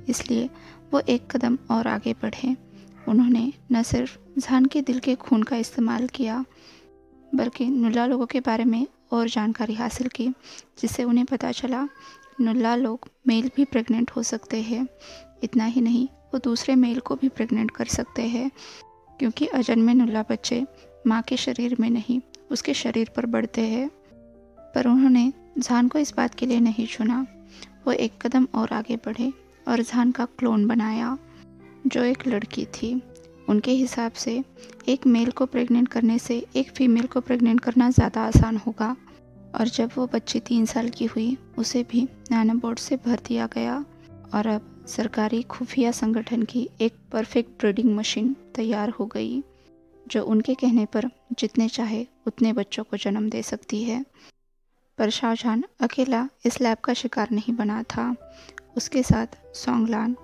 इसलिए वो एक कदम और आगे बढ़े। उन्होंने न सिर्फ जहान के दिल के खून का इस्तेमाल किया, बल्कि नुल्ला लोगों के बारे में और जानकारी हासिल की, जिससे उन्हें पता चला नुल्ला लोग मेल भी प्रेग्नेंट हो सकते हैं। इतना ही नहीं, वो दूसरे मेल को भी प्रेग्नेंट कर सकते हैं, क्योंकि अजन्मे नुल्ला बच्चे माँ के शरीर में नहीं, उसके शरीर पर बढ़ते हैं। पर उन्होंने जहान को इस बात के लिए नहीं चुना। वो एक कदम और आगे बढ़े और जहान का क्लोन बनाया, जो एक लड़की थी। उनके हिसाब से एक मेल को प्रेग्नेंट करने से एक फीमेल को प्रेग्नेंट करना ज़्यादा आसान होगा। और जब वो बच्ची 3 साल की हुई, उसे भी नैनोबोट से भर दिया गया और अब सरकारी खुफिया संगठन की एक परफेक्ट ब्रीडिंग मशीन तैयार हो गई, जो उनके कहने पर जितने चाहे उतने बच्चों को जन्म दे सकती है। पर शाहजहान अकेला इस लैब का शिकार नहीं बना था। उसके साथ सोंगलान,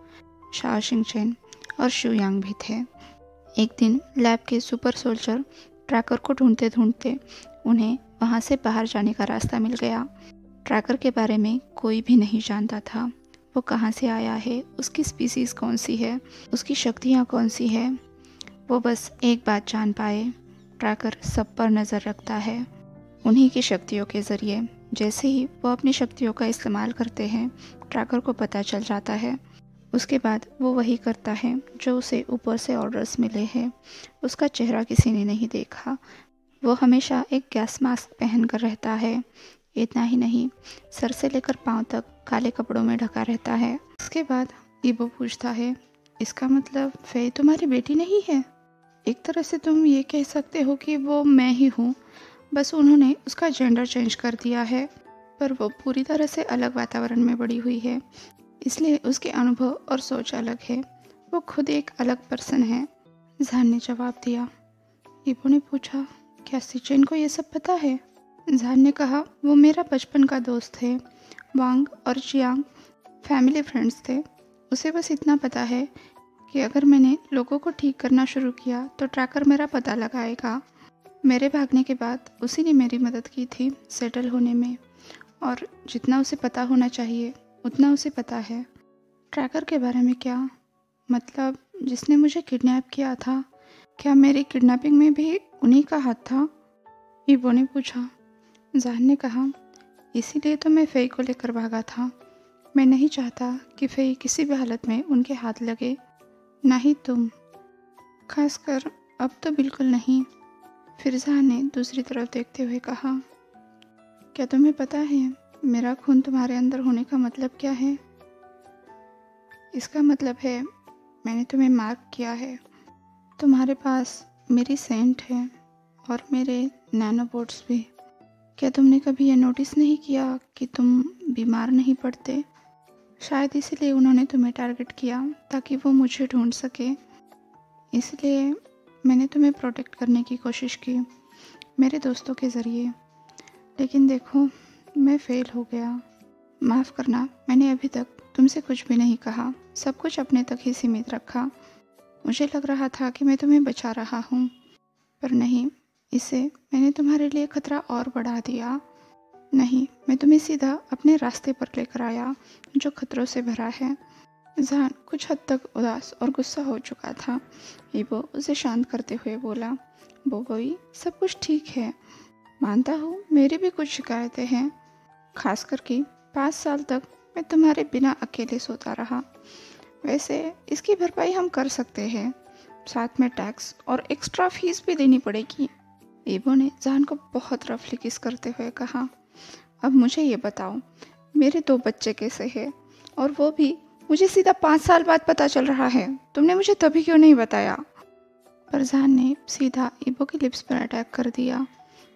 शाह शिंगचेन और शुयांग भी थे। एक दिन लैब के सुपर सोल्जर ट्रैकर को ढूंढते ढूंढते उन्हें वहाँ से बाहर जाने का रास्ता मिल गया। ट्रैकर के बारे में कोई भी नहीं जानता था। वो कहाँ से आया है, उसकी स्पीसीज़ कौन सी है, उसकी शक्तियाँ कौन सी है। वो बस एक बात जान पाए, ट्रैकर सब पर नज़र रखता है, उन्हीं की शक्तियों के ज़रिए। जैसे ही वो अपनी शक्तियों का इस्तेमाल करते हैं, ट्रैकर को पता चल जाता है। उसके बाद वो वही करता है जो उसे ऊपर से ऑर्डर्स मिले हैं। उसका चेहरा किसी ने नहीं देखा। वो हमेशा एक गैस मास्क पहन कर रहता है। इतना ही नहीं, सर से लेकर पाँव तक काले कपड़ों में ढका रहता है। उसके बाद ईबो पूछता है, इसका मतलब फे तुम्हारी बेटी नहीं है? एक तरह से तुम ये कह सकते हो कि वो मैं ही हूँ, बस उन्होंने उसका जेंडर चेंज कर दिया है। पर वो पूरी तरह से अलग वातावरण में बड़ी हुई है, इसलिए उसके अनुभव और सोच अलग है। वो खुद एक अलग पर्सन है, जहान ने जवाब दिया। ईबो ने पूछा, क्या सिचेन को ये सब पता है? जहान ने कहा, वो मेरा बचपन का दोस्त है। वांग और जियांग फैमिली फ्रेंड्स थे। उसे बस इतना पता है कि अगर मैंने लोगों को ठीक करना शुरू किया तो ट्रैकर मेरा पता लगाएगा। मेरे भागने के बाद उसी ने मेरी मदद की थी सेटल होने में, और जितना उसे पता होना चाहिए उतना उसे पता है। ट्रैकर के बारे में क्या? मतलब जिसने मुझे किडनैप किया था, क्या मेरी किडनैपिंग में भी उन्हीं का हाथ था? ईबो ने पूछा। जहान ने कहा, इसीलिए तो मैं फेई को लेकर भागा था। मैं नहीं चाहता कि फेई किसी भी हालत में उनके हाथ लगे, ना ही तुम। खासकर अब तो बिल्कुल नहीं। फिर जहान ने दूसरी तरफ देखते हुए कहा, क्या तुम्हें पता है मेरा खून तुम्हारे अंदर होने का मतलब क्या है? इसका मतलब है मैंने तुम्हें मार्क किया है। तुम्हारे पास मेरी सेंट है और मेरे नैनोबोट्स भी। क्या तुमने कभी ये नोटिस नहीं किया कि तुम बीमार नहीं पड़ते? शायद इसीलिए उन्होंने तुम्हें टारगेट किया, ताकि वो मुझे ढूंढ सके। इसलिए मैंने तुम्हें प्रोटेक्ट करने की कोशिश की, मेरे दोस्तों के ज़रिए। लेकिन देखो, मैं फेल हो गया। माफ़ करना, मैंने अभी तक तुमसे कुछ भी नहीं कहा, सब कुछ अपने तक ही सीमित रखा। मुझे लग रहा था कि मैं तुम्हें बचा रहा हूँ, पर नहीं, इससे मैंने तुम्हारे लिए खतरा और बढ़ा दिया। नहीं, मैं तुम्हें सीधा अपने रास्ते पर लेकर आया, जो खतरों से भरा है। जहान कुछ हद तक उदास और गुस्सा हो चुका था। ईबो उसे शांत करते हुए बोला, बोबोई, सब कुछ ठीक है। मानता हूँ मेरी भी कुछ शिकायतें हैं, खासकर कि 5 साल तक मैं तुम्हारे बिना अकेले सोता रहा। वैसे इसकी भरपाई हम कर सकते हैं, साथ में टैक्स और एक्स्ट्रा फीस भी देनी पड़ेगी। ईबो ने जहान को बहुत रफली किस करते हुए कहा, अब मुझे ये बताओ, मेरे 2 बच्चे कैसे हैं? और वो भी मुझे सीधा 5 साल बाद पता चल रहा है। तुमने मुझे तभी क्यों नहीं बताया? पर जहान ने सीधा ईबो के लिप्स पर अटैक कर दिया।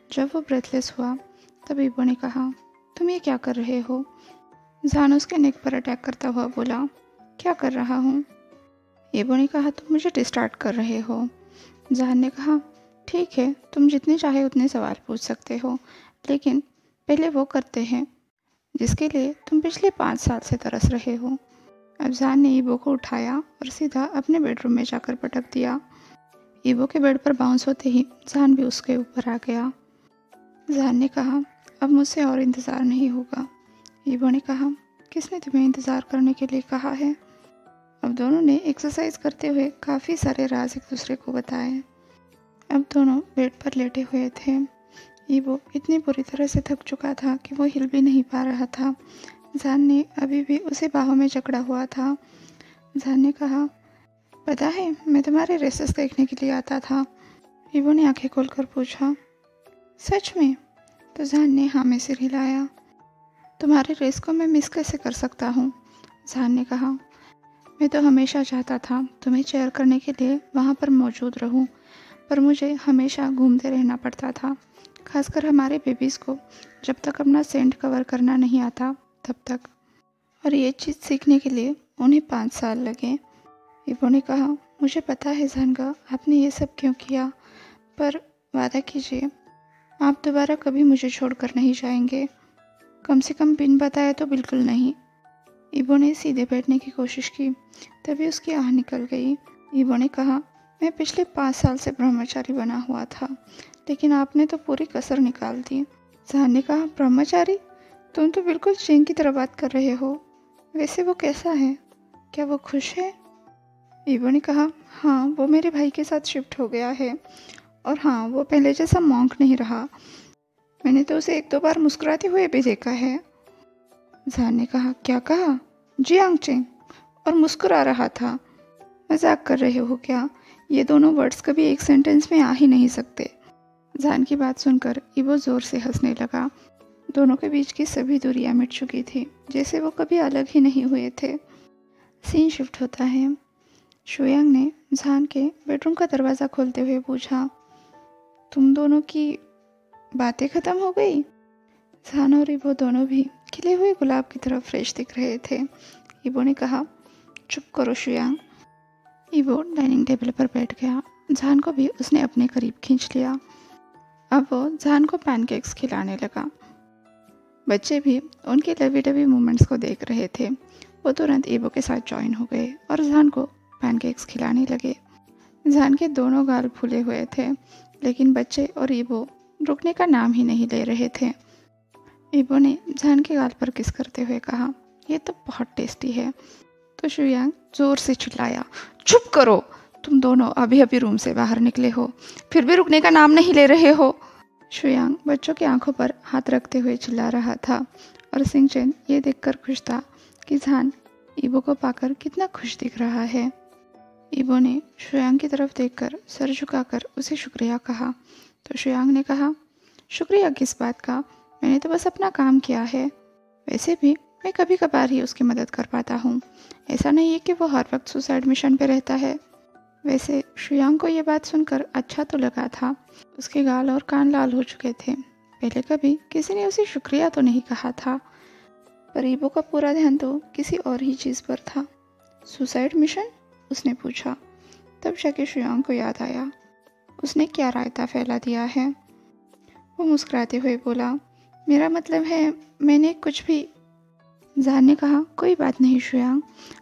जब वो ब्रेथलेस हुआ तब ईबो ने कहा, तुम ये क्या कर रहे हो? जहान उसके नेक पर अटैक करता हुआ बोला, क्या कर रहा हूँ? ईबो ने कहा, तुम मुझे डिस्ट्रैक्ट कर रहे हो। जहान ने कहा, ठीक है, तुम जितने चाहे उतने सवाल पूछ सकते हो, लेकिन पहले वो करते हैं जिसके लिए तुम पिछले 5 साल से तरस रहे हो। अब जहान ने ईबो को उठाया और सीधा अपने बेडरूम में जाकर पटक दिया। ईबो के बेड पर बाउंस होते ही जहान भी उसके ऊपर आ गया। जहान ने कहा, अब मुझसे और इंतज़ार नहीं होगा। ईबो ने कहा, किसने तुम्हें इंतज़ार करने के लिए कहा है? अब दोनों ने एक्सरसाइज करते हुए काफ़ी सारे राज एक दूसरे को बताए। अब दोनों बेड पर लेटे हुए थे। ईबो इतनी बुरी तरह से थक चुका था कि वो हिल भी नहीं पा रहा था। जहान ने अभी भी उसे बाहों में जकड़ा हुआ था। जहान ने कहा, पता है मैं तुम्हारे रेसेस देखने के लिए आता था। ईबो ने आंखें खोलकर पूछा, सच में? तो जहान ने हाँ में सिर हिलाया। तुम्हारे रेस को मैं मिस कैसे कर सकता हूँ? जहान ने कहा, मैं तो हमेशा चाहता था तुम्हें चेयर करने के लिए वहाँ पर मौजूद रहूँ, पर मुझे हमेशा घूमते रहना पड़ता था, खासकर हमारे बेबीज़ को जब तक अपना सेंट कवर करना नहीं आता तब तक। और ये चीज़ सीखने के लिए उन्हें 5 साल लगे। ईबो ने कहा, मुझे पता है जानगा आपने ये सब क्यों किया, पर वादा कीजिए आप दोबारा कभी मुझे छोड़कर नहीं जाएंगे। कम से कम बिन बताए तो बिल्कुल नहीं। ईबो ने सीधे बैठने की कोशिश की, तभी उसकी आह निकल गई। ईबो ने कहा, मैं पिछले 5 साल से ब्रह्मचारी बना हुआ था, लेकिन आपने तो पूरी कसर निकाल दी। जहान ने कहा, ब्रह्मचारी? तुम तो बिल्कुल चेंग की तरह बात कर रहे हो। वैसे वो कैसा है? क्या वो खुश है? ईबो ने कहा, हाँ, वो मेरे भाई के साथ शिफ्ट हो गया है, और हाँ, वो पहले जैसा मॉन्क नहीं रहा। मैंने तो उसे 1-2 बार मुस्कुराते हुए भी देखा है। जहान ने कहा, क्या कहा? जी आंगचेंग, और मुस्कुरा रहा था? मजाक कर रहे हो क्या? ये दोनों वर्ड्स कभी एक सेंटेंस में आ ही नहीं सकते। जहान की बात सुनकर ईबो जोर से हंसने लगा। दोनों के बीच की सभी दूरियां मिट चुकी थी, जैसे वो कभी अलग ही नहीं हुए थे। सीन शिफ्ट होता है। शुयांग ने जहान के बेडरूम का दरवाज़ा खोलते हुए पूछा, तुम दोनों की बातें ख़त्म हो गई? जहान और ईबो दोनों भी खिले हुए गुलाब की तरह फ्रेश दिख रहे थे। ईबो ने कहा, चुप करो शुयांग। ईबो डाइनिंग टेबल पर बैठ गया। जहान को भी उसने अपने करीब खींच लिया। अब वो जहान को पैनकेक्स खिलाने लगा। बच्चे भी उनके लवी डवी मूवमेंट्स को देख रहे थे। वो तुरंत ईबो के साथ ज्वाइन हो गए और जहान को पैनकेक्स खिलाने लगे। जहान के दोनों गाल फूले हुए थे, लेकिन बच्चे और ईबो रुकने का नाम ही नहीं ले रहे थे। ईबो ने जहान के गाल पर किस करते हुए कहा, ये तो बहुत टेस्टी है। तो शुयांग जोर से चिल्लाया, चुप करो, तुम दोनों अभी अभी रूम से बाहर निकले हो, फिर भी रुकने का नाम नहीं ले रहे हो। शुयांग बच्चों की आंखों पर हाथ रखते हुए चिल्ला रहा था और सिंगचेन ये देखकर खुश था कि जान ईबो को पाकर कितना खुश दिख रहा है। ईबो ने शुयांग की तरफ देखकर सर झुकाकर उसे शुक्रिया कहा तो शुयांग ने कहा, शुक्रिया किस बात का, मैंने तो बस अपना काम किया है। वैसे भी मैं कभी कभार ही उसकी मदद कर पाता हूँ, ऐसा नहीं है कि वो हर वक्त सुसाइड मिशन पे रहता है। वैसे शुयांग को ये बात सुनकर अच्छा तो लगा था। उसके गाल और कान लाल हो चुके थे। पहले कभी किसी ने उसे शुक्रिया तो नहीं कहा था, पर ईबो का पूरा ध्यान तो किसी और ही चीज़ पर था। Suicide mission? उसने पूछा। तब जाके शुयांग को याद आया उसने क्या रायता फैला दिया है। वो मुस्कुराते हुए बोला, मेरा मतलब है मैंने कुछ भी। जान ने कहा, कोई बात नहीं शुयांग,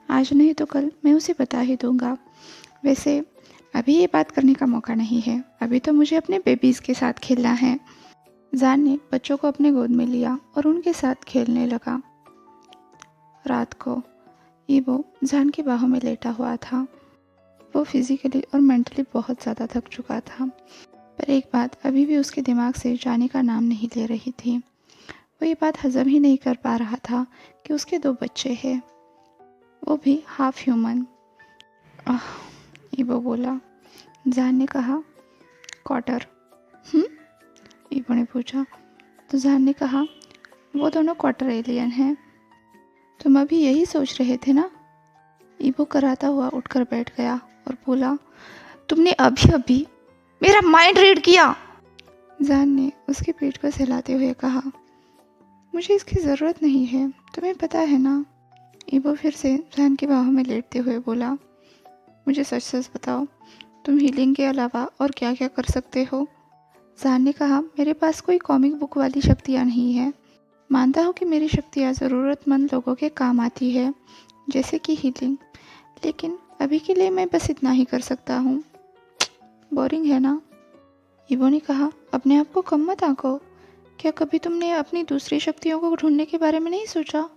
आज नहीं तो कल मैं उसे बता ही दूंगा। वैसे अभी ये बात करने का मौका नहीं है, अभी तो मुझे अपने बेबीज़ के साथ खेलना है। जान ने बच्चों को अपने गोद में लिया और उनके साथ खेलने लगा। रात को ईबो जान की बाहों में लेटा हुआ था। वो फिजिकली और मेंटली बहुत ज़्यादा थक चुका था, पर एक बात अभी भी उसके दिमाग से जाने का नाम नहीं ले रही थी। वो ये बात हजम ही नहीं कर पा रहा था कि उसके 2 बच्चे हैं, वो भी हाफ ह्यूमन। ईबो बोला। जान ने कहा, क्वार्टर। ईबो ने पूछा तो जान ने कहा, वो दोनों क्वार्टर एलियन हैं। तुम अभी यही सोच रहे थे ना? ईबो कराता हुआ उठकर बैठ गया और बोला, तुमने अभी अभी मेरा माइंड रीड किया। जान ने उसके पीठ को सहलाते हुए कहा, मुझे इसकी ज़रूरत नहीं है, तुम्हें पता है ना। ईबो फिर से जान की बाहों में लेटते हुए बोला, मुझे सच सच बताओ, तुम हीलिंग के अलावा और क्या क्या कर सकते हो? जान ने कहा, मेरे पास कोई कॉमिक बुक वाली शक्तियाँ नहीं है। मानता हूँ कि मेरी शक्तियाँ ज़रूरतमंद लोगों के काम आती है, जैसे कि हीलिंग, लेकिन अभी के लिए मैं बस इतना ही कर सकता हूँ। बोरिंग है ना? ईबो ने कहा, अपने आप को कम मत आंको। क्या कभी तुमने अपनी दूसरी शक्तियों को ढूंढने के बारे में नहीं सोचा?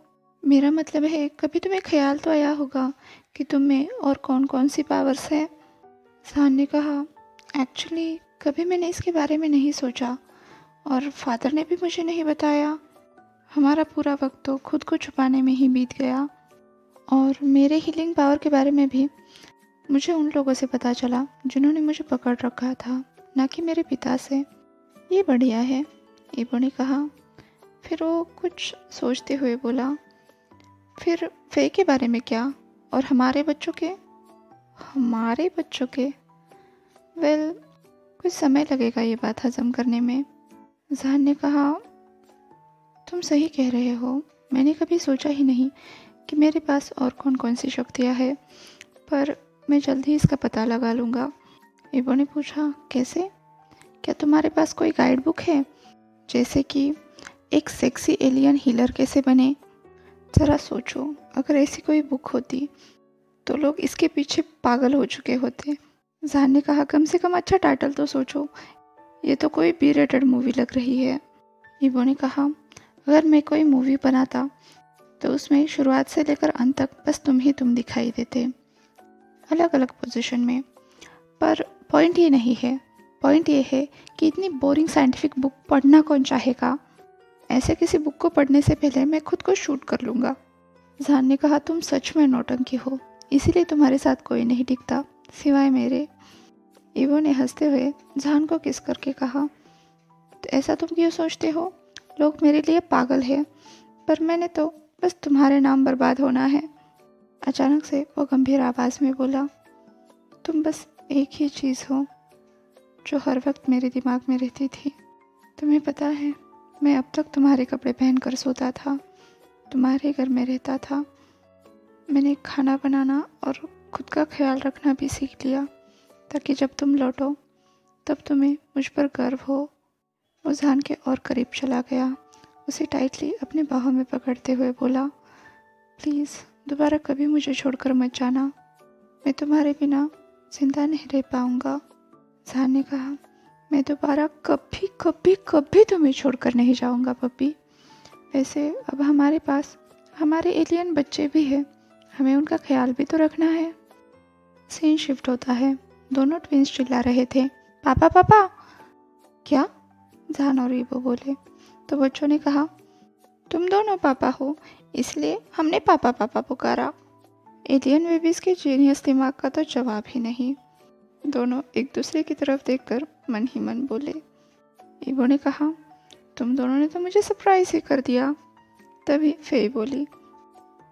मेरा मतलब है, कभी तुम्हें ख्याल तो आया होगा कि तुम में और कौन कौन सी पावर्स है? जान ने कहा, एक्चुअली कभी मैंने इसके बारे में नहीं सोचा और फादर ने भी मुझे नहीं बताया। हमारा पूरा वक्त तो खुद को छुपाने में ही बीत गया। और मेरे हीलिंग पावर के बारे में भी मुझे उन लोगों से पता चला जिन्होंने मुझे पकड़ रखा था, ना कि मेरे पिता से। ये बढ़िया है, ईबो ने कहा। फिर वो कुछ सोचते हुए बोला, फिर फे के बारे में क्या, और हमारे बच्चों के? हमारे बच्चों के? वेल, कुछ समय लगेगा ये बात हजम करने में। जान ने कहा, तुम सही कह रहे हो, मैंने कभी सोचा ही नहीं कि मेरे पास और कौन कौन सी शक्तियाँ हैं, पर मैं जल्द ही इसका पता लगा लूँगा। ईबो ने पूछा, कैसे? क्या तुम्हारे पास कोई गाइड बुक है, जैसे कि एक सेक्सी एलियन हीलर कैसे बने? ज़रा सोचो, अगर ऐसी कोई बुक होती तो लोग इसके पीछे पागल हो चुके होते। जान ने कहा, कम से कम अच्छा टाइटल तो सोचो, ये तो कोई बी रेटेड मूवी लग रही है। ईबो ने कहा, अगर मैं कोई मूवी बनाता तो उसमें शुरुआत से लेकर अंत तक बस तुम ही तुम दिखाई देते, अलग अलग पोजीशन में। पर पॉइंट ये नहीं है, पॉइंट ये है कि इतनी बोरिंग साइंटिफिक बुक पढ़ना कौन चाहेगा? ऐसे किसी बुक को पढ़ने से पहले मैं खुद को शूट कर लूँगा। जान ने कहा, तुम सच में नौटंकी हो, इसीलिए तुम्हारे साथ कोई नहीं टिकता सिवाय मेरे। ईबो ने हंसते हुए जान को किस करके कहा, तो ऐसा तुम क्यों सोचते हो? लोग मेरे लिए पागल हैं, पर मैंने तो बस तुम्हारे नाम बर्बाद होना है। अचानक से वो गंभीर आवाज़ में बोला, तुम बस एक ही चीज़ हो जो हर वक्त मेरे दिमाग में रहती थी। तुम्हें पता है, मैं अब तक तुम्हारे कपड़े पहनकर सोता था, तुम्हारे घर में रहता था। मैंने खाना बनाना और खुद का ख्याल रखना भी सीख लिया, ताकि जब तुम लौटो तब तुम्हें मुझ पर गर्व हो। वो जान के और करीब चला गया, उसे टाइटली अपने बाहों में पकड़ते हुए बोला, प्लीज़ दोबारा कभी मुझे छोड़कर मत जाना, मैं तुम्हारे बिना जिंदा नहीं रह पाऊँगा। जान ने कहा, मैं दोबारा कभी कभी कभी तुम्हें छोड़कर नहीं जाऊँगा पप्पी। वैसे अब हमारे पास हमारे एलियन बच्चे भी हैं, हमें उनका ख्याल भी तो रखना है। सीन शिफ्ट होता है, दोनों ट्विंस चिल्ला रहे थे, पापा पापा। क्या? जान और ईबो बोले। तो बच्चों ने कहा, तुम दोनों पापा हो, इसलिए हमने पापा पापा पुकारा। एलियन बेबीज के जीनियस दिमाग का तो जवाब ही नहीं। दोनों एक दूसरे की तरफ देखकर मन ही मन बोले। ईबो ने कहा, तुम दोनों ने तो मुझे सरप्राइज ही कर दिया। तभी फेई बोली,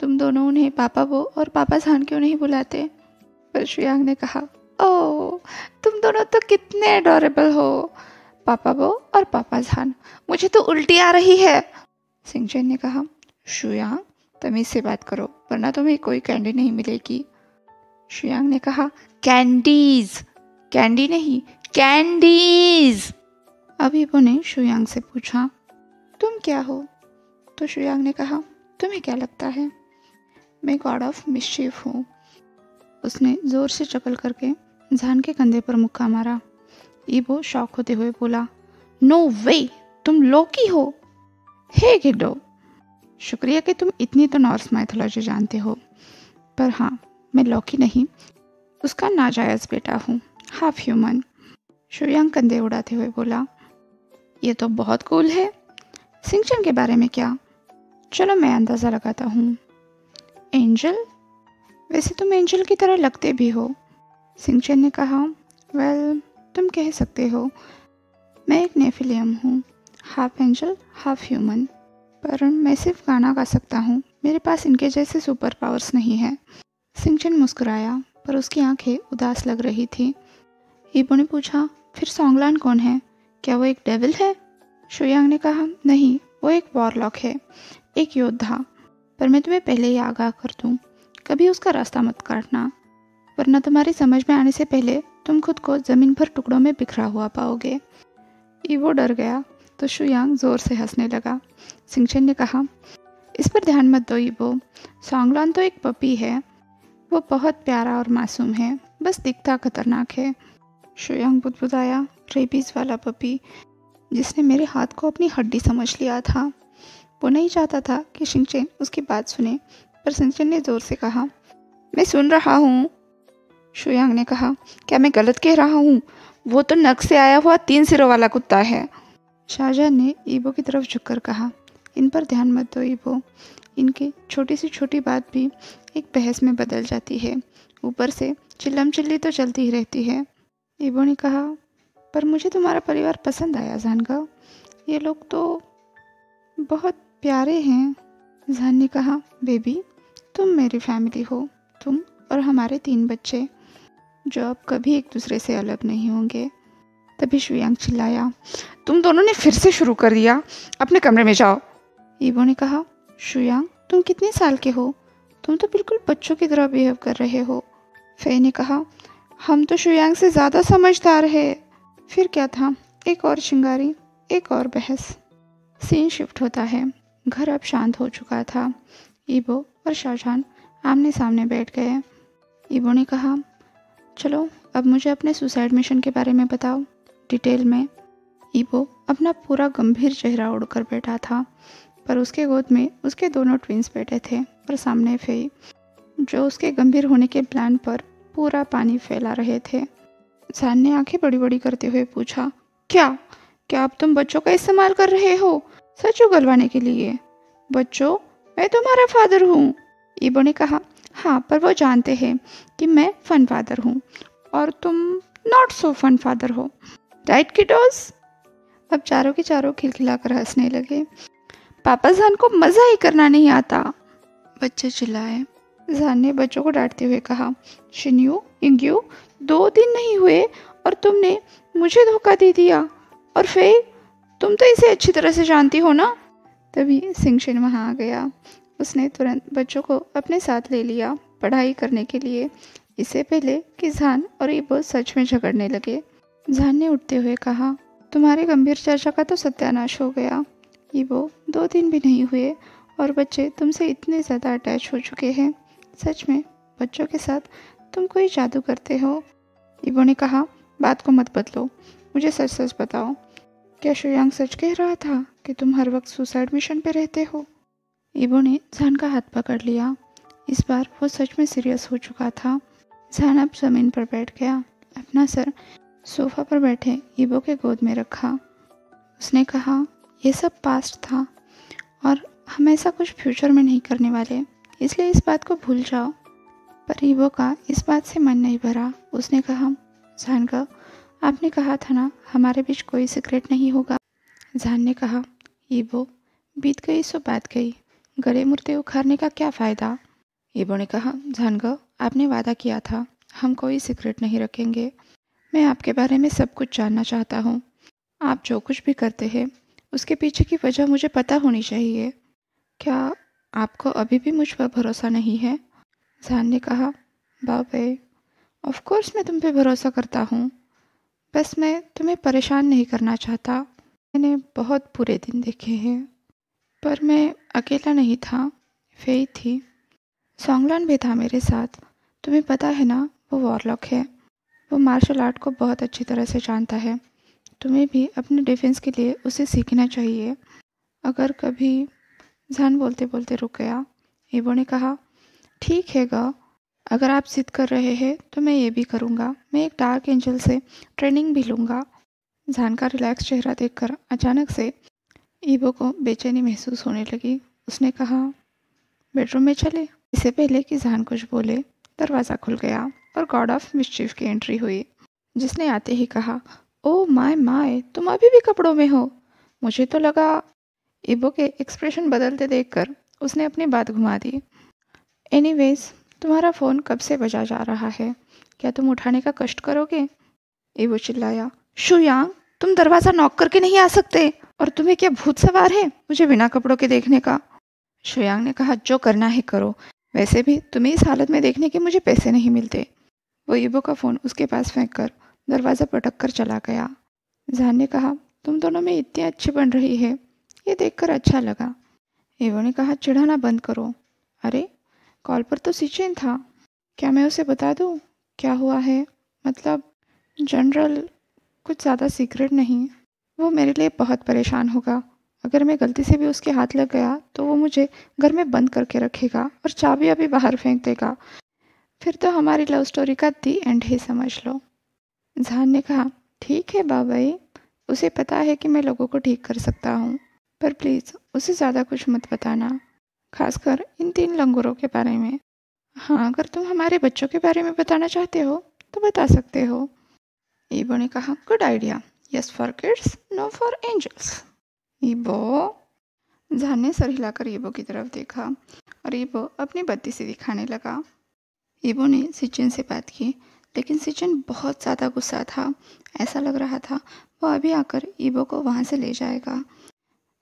तुम दोनों उन्हें पापा बो और पापा जान क्यों नहीं बुलाते? पर शुयांग ने कहा, ओह, तुम दोनों तो कितने एडोरेबल हो, पापा बो और पापा जान, मुझे तो उल्टी आ रही है। सिंचन ने कहा, शुयांग, तमीज से बात करो वरना तुम्हें कोई कैंडी नहीं मिलेगी। शुयांग ने कहा, कैंडीज, कैंडी नहीं, कैंडीज। अब ईबो ने शुयांग से पूछा, तुम क्या हो? तो शुयांग ने कहा, तुम्हें क्या लगता है? मैं गॉड ऑफ मिस्चीफ हूँ। उसने जोर से चकल करके जान के कंधे पर मुक्का मारा। ईबो शॉक होते हुए बोला, नो वे, तुम लोकी हो। हे किडो, शुक्रिया कि तुम इतनी तो नॉर्स माइथोलॉजी जानते हो, पर हाँ, मैं लॉकी नहीं, उसका नाजायज बेटा हूँ, हाफ ह्यूमन। शुयांग कंधे उड़ाते हुए बोला, ये तो बहुत कूल है। सिंचन के बारे में क्या? चलो मैं अंदाज़ा लगाता हूँ। एंजल? वैसे तुम एंजल की तरह लगते भी हो। सिंचन ने कहा, वेल, तुम कह सकते हो। मैं एक नेफिलियम हूँ, हाफ एंजल हाफ ह्यूमन, पर मैं सिर्फ गाना गा सकता हूँ, मेरे पास इनके जैसे सुपर पावर्स नहीं है। सिंचन मुस्कुराया, पर उसकी आंखें उदास लग रही थी। ईबो ने पूछा, फिर सॉन्गलान कौन है? क्या वो एक डेविल है? शुयांग ने कहा, नहीं, वो एक वॉरलॉक है, एक योद्धा। पर मैं तुम्हें पहले ही आगाह कर दूँ, कभी उसका रास्ता मत काटना, वरना तुम्हारी समझ में आने से पहले तुम खुद को ज़मीन भर टुकड़ों में बिखरा हुआ पाओगे। ईबो डर गया तो शुयांग जोर से हंसने लगा। सिंचन ने कहा, इस पर ध्यान मत दो ईबो, सॉन्गलान तो एक पपी है, वो बहुत प्यारा और मासूम है, बस दिखता खतरनाक है। शुयांग बुदबुदाया, रेबीज वाला पपी जिसने मेरे हाथ को अपनी हड्डी समझ लिया था। वो नहीं चाहता था कि सिंचन उसकी बात सुने, पर सिंचन ने जोर से कहा, मैं सुन रहा हूँ। शुयांग ने कहा, क्या मैं गलत कह रहा हूँ? वो तो नक से आया हुआ 3 सिरों वाला कुत्ता है। शाहजहां ने ईबो की तरफ झुककर कहा, इन पर ध्यान मत दो ईबो, इनकी छोटी सी छोटी बात भी एक बहस में बदल जाती है, ऊपर से चिल्लम चिल्ली तो चलती ही रहती है। ईबो ने कहा, पर मुझे तुम्हारा परिवार पसंद आया जानगा, ये लोग तो बहुत प्यारे हैं। जान ने कहा, बेबी, तुम मेरी फैमिली हो, तुम और हमारे 3 बच्चे, जो अब कभी एक दूसरे से अलग नहीं होंगे। तभी शुयांग चिल्लाया, तुम दोनों ने फिर से शुरू कर दिया, अपने कमरे में जाओ। ईबो ने कहा, शुयांग, तुम कितने साल के हो? तुम तो बिल्कुल बच्चों की तरह बिहेव कर रहे हो। फे ने कहा, हम तो शुयांग से ज़्यादा समझदार है। फिर क्या था, एक और चिंगारी, एक और बहस। सीन शिफ्ट होता है। घर अब शांत हो चुका था। ईबो और शाहजहां आमने सामने बैठ गए। ईबो ने कहा, चलो अब मुझे अपने सुसाइड मिशन के बारे में बताओ, डिटेल में। ईबो अपना पूरा गंभीर चेहरा ओढ़कर बैठा था, पर उसके गोद में उसके दोनों ट्विंस बैठे थे और सामने फेई, जो उसके गंभीर होने के प्लान पर पूरा पानी फैला रहे थे। जान ने आंखें बड़ी बड़ी करते हुए पूछा, क्या क्या अब तुम बच्चों का इस्तेमाल कर रहे हो सच उगलवाने के लिए? बच्चों, मैं तुम्हारा फादर हूँ। ईबो ने कहा, हाँ, पर वो जानते हैं कि मैं फन फादर हूँ और तुम नॉट सो फन फादर हो, राइट किडोस? अब चारों के चारों खिलखिलाकर हंसने लगे। पापा जान को मज़ा ही करना नहीं आता, बच्चे चिल्लाए। जान ने बच्चों को डांटते हुए कहा, शिन्यू, इंग्यू, 2 दिन नहीं हुए और तुमने मुझे धोखा दे दिया, और फिर तुम तो इसे अच्छी तरह से जानती हो ना। तभी सिंगशिन वहाँ आ गया। उसने तुरंत बच्चों को अपने साथ ले लिया पढ़ाई करने के लिए, इससे पहले कि जान और ईबो सच में झगड़ने लगे। जान ने उठते हुए कहा, तुम्हारी गंभीर चर्चा का तो सत्यानाश हो गया। ईबो, 2 दिन भी नहीं हुए और बच्चे तुमसे इतने ज़्यादा अटैच हो चुके हैं। सच में बच्चों के साथ तुम कोई जादू करते हो। ईबो ने कहा, बात को मत बदलो, मुझे सच सच बताओ, क्या शुयांग सच कह रहा था कि तुम हर वक्त सुसाइड मिशन पे रहते हो? ईबो ने जान का हाथ पकड़ लिया। इस बार वो सच में सीरियस हो चुका था। जान अब ज़मीन पर बैठ गया, अपना सर सोफा पर बैठे ईबो के गोद में रखा। उसने कहा, ये सब पास्ट था और हम ऐसा कुछ फ्यूचर में नहीं करने वाले, इसलिए इस बात को भूल जाओ। पर ईबो का इस बात से मन नहीं भरा। उसने कहा, जानकर आपने कहा था ना हमारे बीच कोई सीक्रेट नहीं होगा। जान ने कहा, ईबो बीत गई सो बात गई, गले मुर्दे उखाड़ने का क्या फ़ायदा। ईबो ने कहा, जानकर आपने वादा किया था हम कोई सीक्रेट नहीं रखेंगे। मैं आपके बारे में सब कुछ जानना चाहता हूँ। आप जो कुछ भी करते हैं उसके पीछे की वजह मुझे पता होनी चाहिए। क्या आपको अभी भी मुझ पर भरोसा नहीं है? जान ने कहा, बाबे ऑफ कोर्स मैं तुम पे भरोसा करता हूँ, बस मैं तुम्हें परेशान नहीं करना चाहता। मैंने बहुत बुरे दिन देखे हैं, पर मैं अकेला नहीं था, फेई थी, सॉन्गलान भी था मेरे साथ। तुम्हें पता है ना वो वॉरलॉक है, वो मार्शल आर्ट को बहुत अच्छी तरह से जानता है। तुम्हें भी अपने डिफेंस के लिए उसे सीखना चाहिए। अगर कभी जान बोलते बोलते रुक गया। ईबो ने कहा, ठीक है गा, अगर आप जिद कर रहे हैं तो मैं ये भी करूँगा। मैं एक डार्क एंजल से ट्रेनिंग भी लूँगा। जान का रिलैक्स चेहरा देखकर अचानक से ईबो को बेचैनी महसूस होने लगी। उसने कहा, बेडरूम में चले। इससे पहले कि जान कुछ बोले दरवाज़ा खुल गया और गॉड ऑफ मिस्चीफ की एंट्री हुई, जिसने आते ही कहा, ओ माय माय, तुम अभी भी कपड़ों में हो? मुझे तो लगा। ईबो के एक्सप्रेशन बदलते देखकर उसने अपनी बात घुमा दी। एनीवेज, तुम्हारा फ़ोन कब से बजा जा रहा है? क्या तुम उठाने का कष्ट करोगे? ईबो चिल्लाया, शुयांग, तुम दरवाज़ा नॉक करके नहीं आ सकते। और तुम्हें क्या भूत सवार है मुझे बिना कपड़ों के देखने का? शुयांग ने कहा, जो करना है करो, वैसे भी तुम्हें इस हालत में देखने के मुझे पैसे नहीं मिलते। वो ईबो का फ़ोन उसके पास फेंक कर दरवाज़ा पटक कर चला गया। जान ने कहा, तुम दोनों में इतनी अच्छी बन रही है, ये देखकर अच्छा लगा। ईबो ने कहा, चिढ़ाना बंद करो। अरे कॉल पर तो सिचेन था, क्या मैं उसे बता दूँ क्या हुआ है? मतलब जनरल, कुछ ज़्यादा सीक्रेट नहीं। वो मेरे लिए बहुत परेशान होगा। अगर मैं गलती से भी उसके हाथ लग गया तो वो मुझे घर में बंद करके रखेगा और चाबी अभी बाहर फेंक देगा। फिर तो हमारी लव स्टोरी का दी एंड ही समझ लो। जान ने कहा, ठीक है बाबाई, उसे पता है कि मैं लोगों को ठीक कर सकता हूँ, पर प्लीज़ उसे ज़्यादा कुछ मत बताना, खासकर इन 3 लंगूरों के बारे में। हाँ, अगर तुम हमारे बच्चों के बारे में बताना चाहते हो तो बता सकते हो। ईबो ने कहा, good idea, yes for kids, no for angels. Ebo, जान ने सर हिलाकर ईबो की तरफ देखा और ईबो अपनी बत्ती से दिखाने लगा। ईबो ने सिचन से बात की, लेकिन सिचन बहुत ज़्यादा गुस्सा था। ऐसा लग रहा था वो अभी आकर ईबो को वहाँ से ले जाएगा।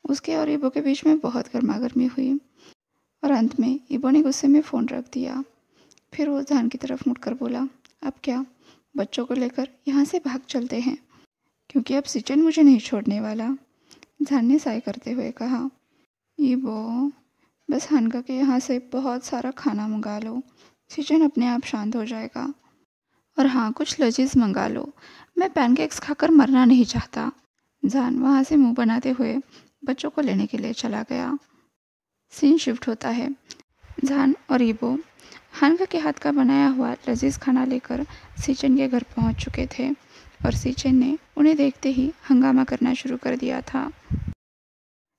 उसके और ईबो के बीच में बहुत गर्मागर्मी हुई और अंत में ईबो ने गुस्से में फ़ोन रख दिया। फिर वो जान की तरफ मुड़कर बोला, अब क्या, बच्चों को लेकर यहाँ से भाग चलते हैं, क्योंकि अब सिचन मुझे नहीं छोड़ने वाला। जान ने साय करते हुए कहा, ईबो बस हानका के यहाँ से बहुत सारा खाना मंगा लो, सिचन अपने आप शांत हो जाएगा। और हाँ, कुछ लजीज मंगा लो, मैं पैनकेक्स खाकर मरना नहीं चाहता। जान वहाँ से मुंह बनाते हुए बच्चों को लेने के लिए चला गया। सीन शिफ्ट होता है। जान और ईबो हानका के हाथ का बनाया हुआ लजीज खाना लेकर सिचन के घर पहुँच चुके थे और सिचन ने उन्हें देखते ही हंगामा करना शुरू कर दिया था।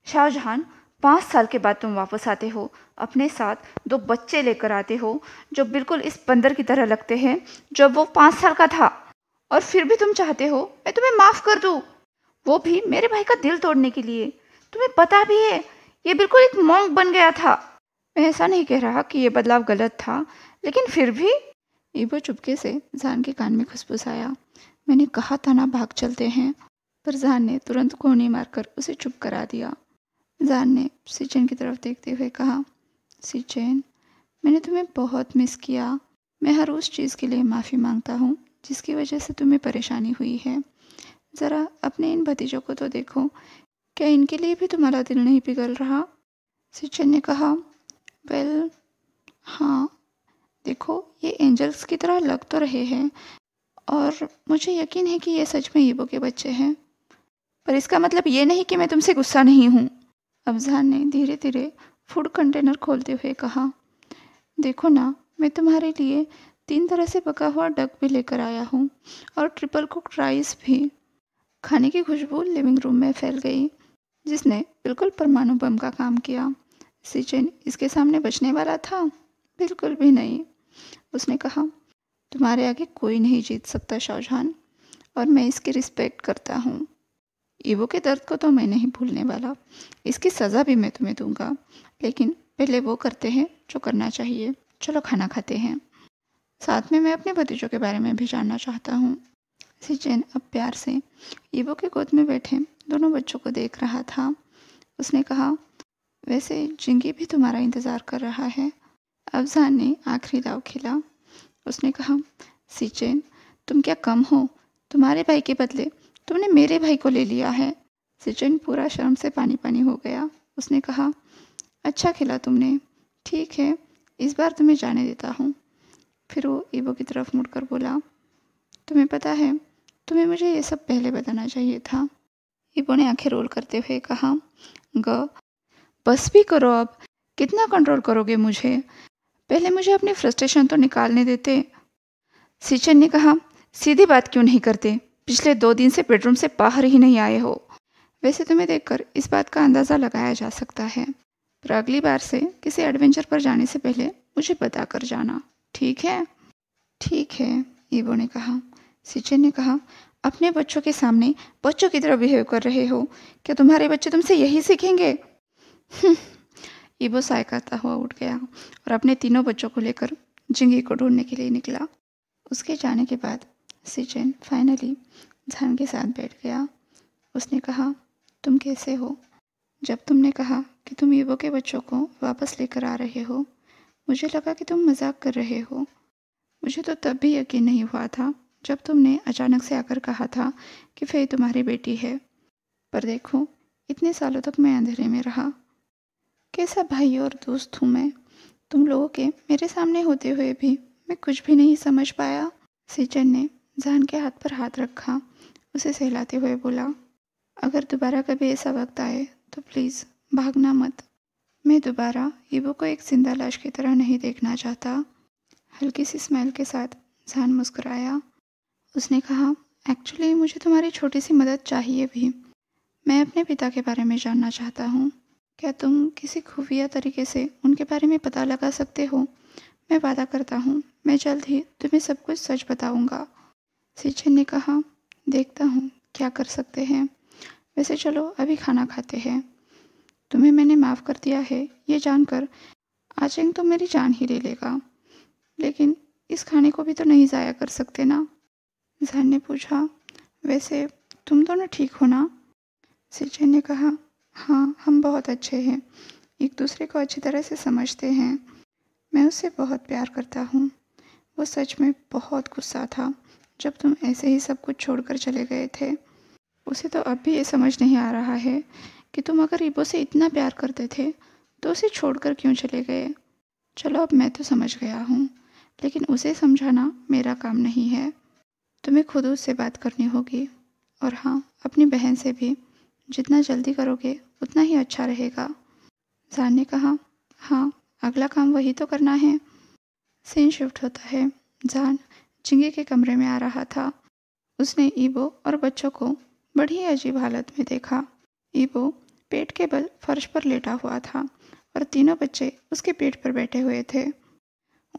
शाहजहान, 5 साल के बाद तुम वापस आते हो, अपने साथ 2 बच्चे लेकर आते हो जो बिल्कुल इस बंदर की तरह लगते हैं जब वो 5 साल का था, और फिर भी तुम चाहते हो मैं तुम्हें माफ़ कर दूँ, वो भी मेरे भाई का दिल तोड़ने के लिए। तुम्हें पता भी है ये बिल्कुल एक मॉन्क बन गया था। मैं ऐसा नहीं कह रहा कि ये बदलाव गलत था, लेकिन फिर भी। ईबो चुपके से जान के कान में खुसफुसाया, मैंने कहा था ना भाग चलते हैं। पर जान ने तुरंत कोहनी मारकर उसे चुप करा दिया। जान ने सिचन की तरफ देखते हुए कहा, सिचन, मैंने तुम्हें बहुत मिस किया। मैं हर उस चीज़ के लिए माफ़ी मांगता हूँ जिसकी वजह से तुम्हें परेशानी हुई है। ज़रा अपने इन भतीजों को तो देखो, क्या इनके लिए भी तुम्हारा दिल नहीं पिघल रहा? सिचन ने कहा, वेल हाँ, देखो ये एंजल्स की तरह लग तो रहे हैं और मुझे यकीन है कि ये सच में ईबो के बच्चे हैं, पर इसका मतलब ये नहीं कि मैं तुमसे गुस्सा नहीं हूँ। अफजान ने धीरे धीरे फूड कंटेनर खोलते हुए कहा, देखो ना, मैं तुम्हारे लिए 3 तरह से पका हुआ डक भी लेकर आया हूँ और ट्रिपल कुक राइस भी। खाने की खुशबू लिविंग रूम में फैल गई, जिसने बिल्कुल परमाणु बम का काम किया। सिचेन इसके सामने बचने वाला था? बिल्कुल भी नहीं। उसने कहा, तुम्हारे आगे कोई नहीं जीत सकता शाहजहान, और मैं इसकी रिस्पेक्ट करता हूँ। ईवो के दर्द को तो मैं नहीं भूलने वाला, इसकी सज़ा भी मैं तुम्हें दूंगा, लेकिन पहले वो करते हैं जो करना चाहिए। चलो खाना खाते हैं। साथ में मैं अपने भतीजों के बारे में भी जानना चाहता हूँ। सिचेन अब प्यार से ईवो के गोद में बैठे दोनों बच्चों को देख रहा था। उसने कहा, वैसे जिंगी भी तुम्हारा इंतज़ार कर रहा है। अब जान ने आखिरी दाव खेला। उसने कहा, सिचेन तुम क्या कम हो? तुम्हारे भाई के बदले तुमने मेरे भाई को ले लिया है। सिचेन पूरा शर्म से पानी पानी हो गया। उसने कहा, अच्छा खेला तुमने, ठीक है, इस बार तुम्हें जाने देता हूँ। फिर वो ईवो की तरफ मुड़कर बोला, तुम्हें पता है, तुम्हें मुझे ये सब पहले बताना चाहिए था। ईवो ने आंखें रोल करते हुए कहा, बस भी करो अब, कितना कंट्रोल करोगे मुझे? पहले मुझे अपनी फ्रस्ट्रेशन तो निकालने देते। सिचेन ने कहा, सीधी बात क्यों नहीं करते? पिछले 2 दिन से बेडरूम से बाहर ही नहीं आए हो। वैसे तुम्हें देखकर इस बात का अंदाज़ा लगाया जा सकता है, पर अगली बार से किसी एडवेंचर पर जाने से पहले मुझे बता कर जाना, ठीक है? ठीक है, ईवो ने कहा। सिचेन ने कहा, अपने बच्चों के सामने बच्चों की तरह बिहेव कर रहे हो। क्या तुम्हारे बच्चे तुमसे यही सीखेंगे? ईवो साय करता हुआ उठ गया और अपने तीनों बच्चों को लेकर जिंगी को ढूंढने के लिए निकला। उसके जाने के बाद सिचेन फाइनली जान के साथ बैठ गया। उसने कहा, तुम कैसे हो? जब तुमने कहा कि तुम ईवो के बच्चों को वापस लेकर आ रहे हो, मुझे लगा कि तुम मजाक कर रहे हो। मुझे तो तब भी यकीन नहीं हुआ था जब तुमने अचानक से आकर कहा था कि फेई तुम्हारी बेटी है। पर देखो, इतने सालों तक मैं अंधेरे में रहा। कैसा भाई और दोस्त हूँ मैं। तुम लोगों के मेरे सामने होते हुए भी मैं कुछ भी नहीं समझ पाया। सिचेन ने जान के हाथ पर हाथ रखा, उसे सहलाते हुए बोला, अगर दोबारा कभी ऐसा वक्त आए तो प्लीज़ भागना मत। मैं दोबारा ईवो को एक जिंदा लाश की तरह नहीं देखना चाहता। हल्की सी स्माइल के साथ जान मुस्कुराया। उसने कहा, एक्चुअली मुझे तुम्हारी छोटी सी मदद चाहिए भी। मैं अपने पिता के बारे में जानना चाहता हूँ। क्या तुम किसी खुफिया तरीके से उनके बारे में पता लगा सकते हो? मैं वादा करता हूँ, मैं जल्द ही तुम्हें सब कुछ सच बताऊँगा। सिचेन ने कहा, देखता हूँ क्या कर सकते हैं। वैसे चलो अभी खाना खाते हैं। तुम्हें मैंने माफ़ कर दिया है ये जानकर आचेंग तो मेरी जान ही ले लेगा, लेकिन इस खाने को भी तो नहीं ज़ाया कर सकते ना? जान ने पूछा, वैसे तुम दोनों ठीक हो ना? सिचेन ने कहा, हाँ, हम बहुत अच्छे हैं, एक दूसरे को अच्छी तरह से समझते हैं। मैं उससे बहुत प्यार करता हूँ। वो सच में बहुत गुस्सा था जब तुम ऐसे ही सब कुछ छोड़कर चले गए थे। उसे तो अब भी ये समझ नहीं आ रहा है कि तुम अगर ईवो से इतना प्यार करते थे तो उसे छोड़कर क्यों चले गए। चलो अब मैं तो समझ गया हूँ, लेकिन उसे समझाना मेरा काम नहीं है। तुम्हें खुद उससे बात करनी होगी, और हाँ, अपनी बहन से भी। जितना जल्दी करोगे उतना ही अच्छा रहेगा। जान ने कहा, हाँ, अगला काम वही तो करना है। सीन शिफ्ट होता है। जान जिंगे के कमरे में आ रहा था। उसने ईवो और बच्चों को बड़ी अजीब हालत में देखा। ईवो पेट के बल फर्श पर लेटा हुआ था और तीनों बच्चे उसके पेट पर बैठे हुए थे।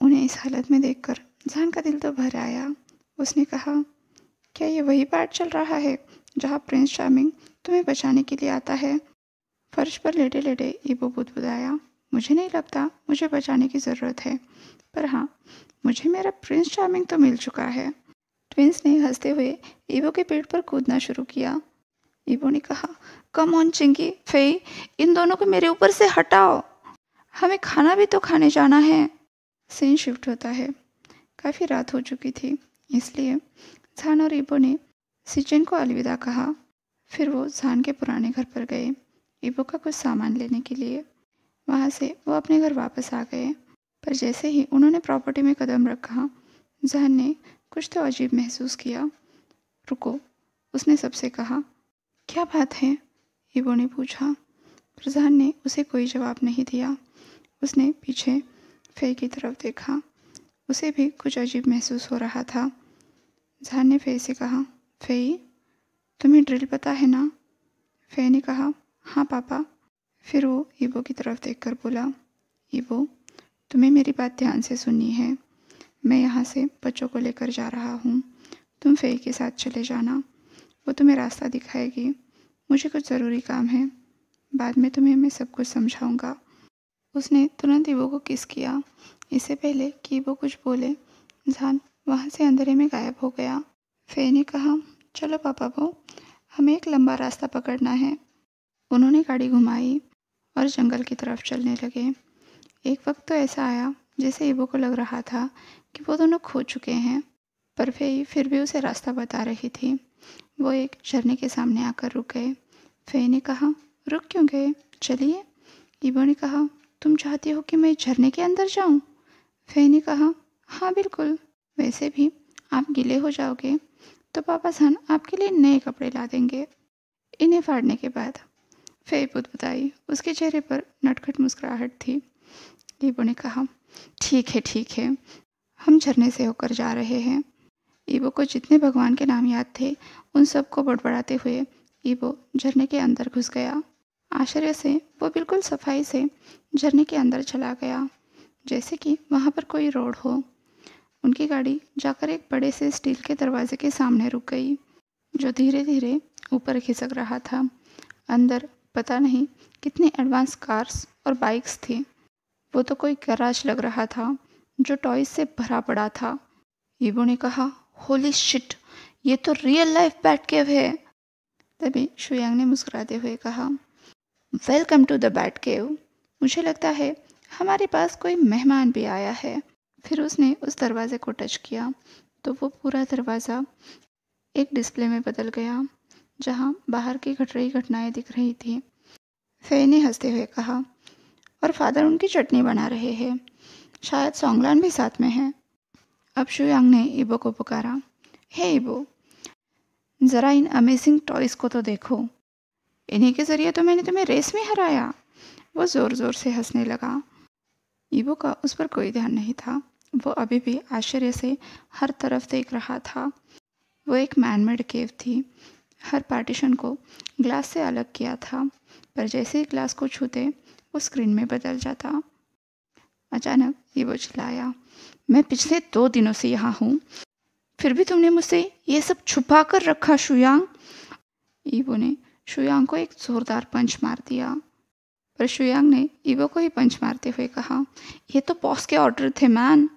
उन्हें इस हालत में देखकर जान का दिल तो भर आया। उसने कहा, क्या ये वही पार्ट चल रहा है जहाँ प्रिंस चार्मिंग तुम्हें बचाने के लिए आता है? फर्श पर लेटे लेटे ईवो बुदबुदाया, मुझे नहीं लगता मुझे बचाने की ज़रूरत है, पर हाँ, मुझे मेरा प्रिंस चार्मिंग तो मिल चुका है। ट्विंस ने हंसते हुए ईवो के पेट पर कूदना शुरू किया। ईवो ने कहा, कम ऑन चिंकी, फेई, इन दोनों को मेरे ऊपर से हटाओ, हमें खाना भी तो खाने जाना है। सीन शिफ्ट होता है। काफ़ी रात हो चुकी थी, इसलिए जान और ईवो ने सिचेन को अलविदा कहा। फिर वो जान के पुराने घर पर गए ईवो का कुछ सामान लेने के लिए। वहाँ से वो अपने घर वापस आ गए, पर जैसे ही उन्होंने प्रॉपर्टी में कदम रखा, जान ने कुछ तो अजीब महसूस किया। रुको, उसने सबसे कहा। क्या बात है? ईवो ने पूछा, पर जान ने उसे कोई जवाब नहीं दिया। उसने पीछे फेई की तरफ देखा। उसे भी कुछ अजीब महसूस हो रहा था। जान ने फेई से कहा, फेई, तुम्हें ड्रिल पता है ना? फे ने कहा, हाँ पापा। फिर वो ईबो की तरफ देखकर बोला, ईबो, तुम्हें मेरी बात ध्यान से सुननी है। मैं यहाँ से बच्चों को लेकर जा रहा हूँ। तुम फे के साथ चले जाना, वो तुम्हें रास्ता दिखाएगी। मुझे कुछ ज़रूरी काम है, बाद में तुम्हें मैं सब कुछ समझाऊंगा। उसने तुरंत ईबो को किस किया। इससे पहले कि ईबो कुछ बोले, जान वहाँ से अंधेरे में गायब हो गया। फे ने कहा, चलो पापा वो, हमें एक लंबा रास्ता पकड़ना है। उन्होंने गाड़ी घुमाई और जंगल की तरफ चलने लगे। एक वक्त तो ऐसा आया जैसे ईबो को लग रहा था कि वो दोनों खो चुके हैं, पर फे फिर भी उसे रास्ता बता रही थी। वो एक झरने के सामने आकर रुक गए। फे ने कहा, रुक क्यों गए? चलिए। ईबो ने कहा, तुम चाहती हो कि मैं झरने के अंदर जाऊं? फे ने कहा, हाँ बिल्कुल। वैसे भी आप गीले हो जाओगे तो पापा जान आपके लिए नए कपड़े ला देंगे। इन्हें फाड़ने के बाद फे बुदबुदाई। उसके चेहरे पर नटखट मुस्कुराहट थी। ईबो ने कहा, ठीक है, हम झरने से होकर जा रहे हैं। ईबो को जितने भगवान के नाम याद थे उन सबको बड़बड़ाते हुए ईबो झरने के अंदर घुस गया। आश्चर्य से वो बिल्कुल सफाई से झरने के अंदर चला गया, जैसे कि वहाँ पर कोई रोड हो। उनकी गाड़ी जाकर एक बड़े से स्टील के दरवाजे के सामने रुक गई, जो धीरे धीरे ऊपर खिसक रहा था। अंदर पता नहीं कितनी एडवांस कार्स और बाइक्स थी। वो तो कोई गैराज लग रहा था जो टॉयज से भरा पड़ा था। ईबो ने कहा, होली शिट, ये तो रियल लाइफ बैट केव है। तभी शुयांग ने मुस्कुराते हुए कहा, welcome to the bat cave. मुझे लगता है हमारे पास कोई मेहमान भी आया है। फिर उसने उस दरवाजे को टच किया तो वो पूरा दरवाज़ा एक डिस्प्ले में बदल गया, जहाँ बाहर की घट रही घटनाएं दिख रही थी। फे ने हंसते हुए कहा, और फादर उनकी चटनी बना रहे हैं। शायद सोंगलान भी साथ में है। अब शुयांग ने ईबो को पुकारा, हे ईबो, ज़रा इन अमेजिंग टॉयज़ को तो देखो। इन्हीं के ज़रिए तो मैंने तुम्हें रेस में हराया। वो ज़ोर ज़ोर से हंसने लगा। ईबो का उस पर कोई ध्यान नहीं था। वो अभी भी आश्चर्य से हर तरफ देख रहा था। वो एक मैनमेड केव थी। हर पार्टीशन को ग्लास से अलग किया था, पर जैसे ही ग्लास को छूते वो स्क्रीन में बदल जाता। अचानक ईबो चिल्लाया, मैं पिछले 2 दिनों से यहाँ हूँ, फिर भी तुमने मुझसे ये सब छुपा कर रखा शुयांग। ईबो ने शुयांग को एक जोरदार पंच मार दिया, पर शुयांग ने ईबो को ही पंच मारते हुए कहा, ये तो बॉस के ऑर्डर थे मैन।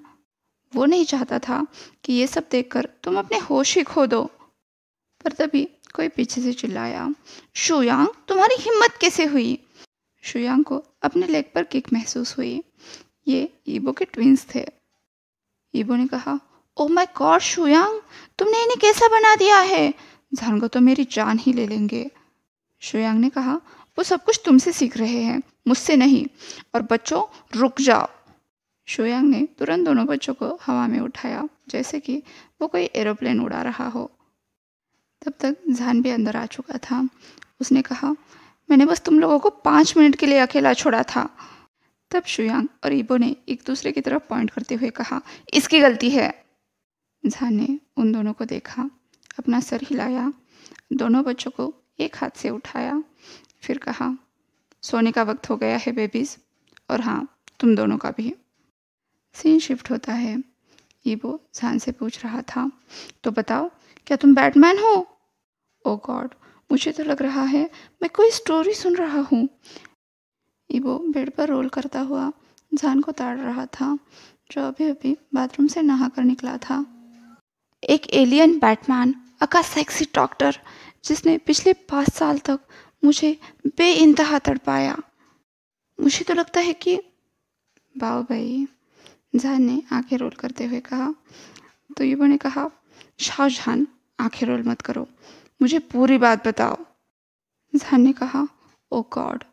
वो नहीं चाहता था कि ये सब देखकर तुम अपने होश ही खो दो। पर तभी कोई पीछे से चिल्लाया, शुयांग, तुम्हारी हिम्मत कैसे हुई? शुयांग को अपने लेग पर किक महसूस हुई। ये ईबो के ट्विंस थे। ईबो ने कहा, ओह माय गॉड शुयांग, तुमने इन्हें कैसा बना दिया है? जान को तो मेरी जान ही ले लेंगे। शुयांग ने कहा, वो सब कुछ तुमसे सीख रहे हैं, मुझसे नहीं। और बच्चों, रुक जाओ। शुयांग ने तुरंत दोनों बच्चों को हवा में उठाया, जैसे कि वो कोई एरोप्लेन उड़ा रहा हो। तब तक जान भी अंदर आ चुका था। उसने कहा, मैंने बस तुम लोगों को 5 मिनट के लिए अकेला छोड़ा था। तब शुयांग और ईबो ने एक दूसरे की तरफ पॉइंट करते हुए कहा, इसकी गलती है। जान ने उन दोनों को देखा, अपना सर हिलाया, दोनों बच्चों को एक हाथ से उठाया, फिर कहा, सोने का वक्त हो गया है बेबीज, और हाँ, तुम दोनों का भी। सीन शिफ्ट होता है। ईबो जान से पूछ रहा था, तो बताओ, क्या तुम बैटमैन हो? ओ गॉड, मुझे तो लग रहा है मैं कोई स्टोरी सुन रहा हूँ। ईबो बेड पर रोल करता हुआ जान को ताड़ रहा था, जो अभी अभी बाथरूम से नहा कर निकला था। एक एलियन बैटमैन, अका सेक्सी डॉक्टर, जिसने पिछले 5 साल तक मुझे बेइंतहा तड़पाया। मुझे तो लगता है कि बाओ भाई, जान ने आंखें रोल करते हुए कहा। तो ईबो ने कहा, शाहजहान, आंखें रोल मत करो, मुझे पूरी बात बताओ। जान ने कहा, ओ गॉड,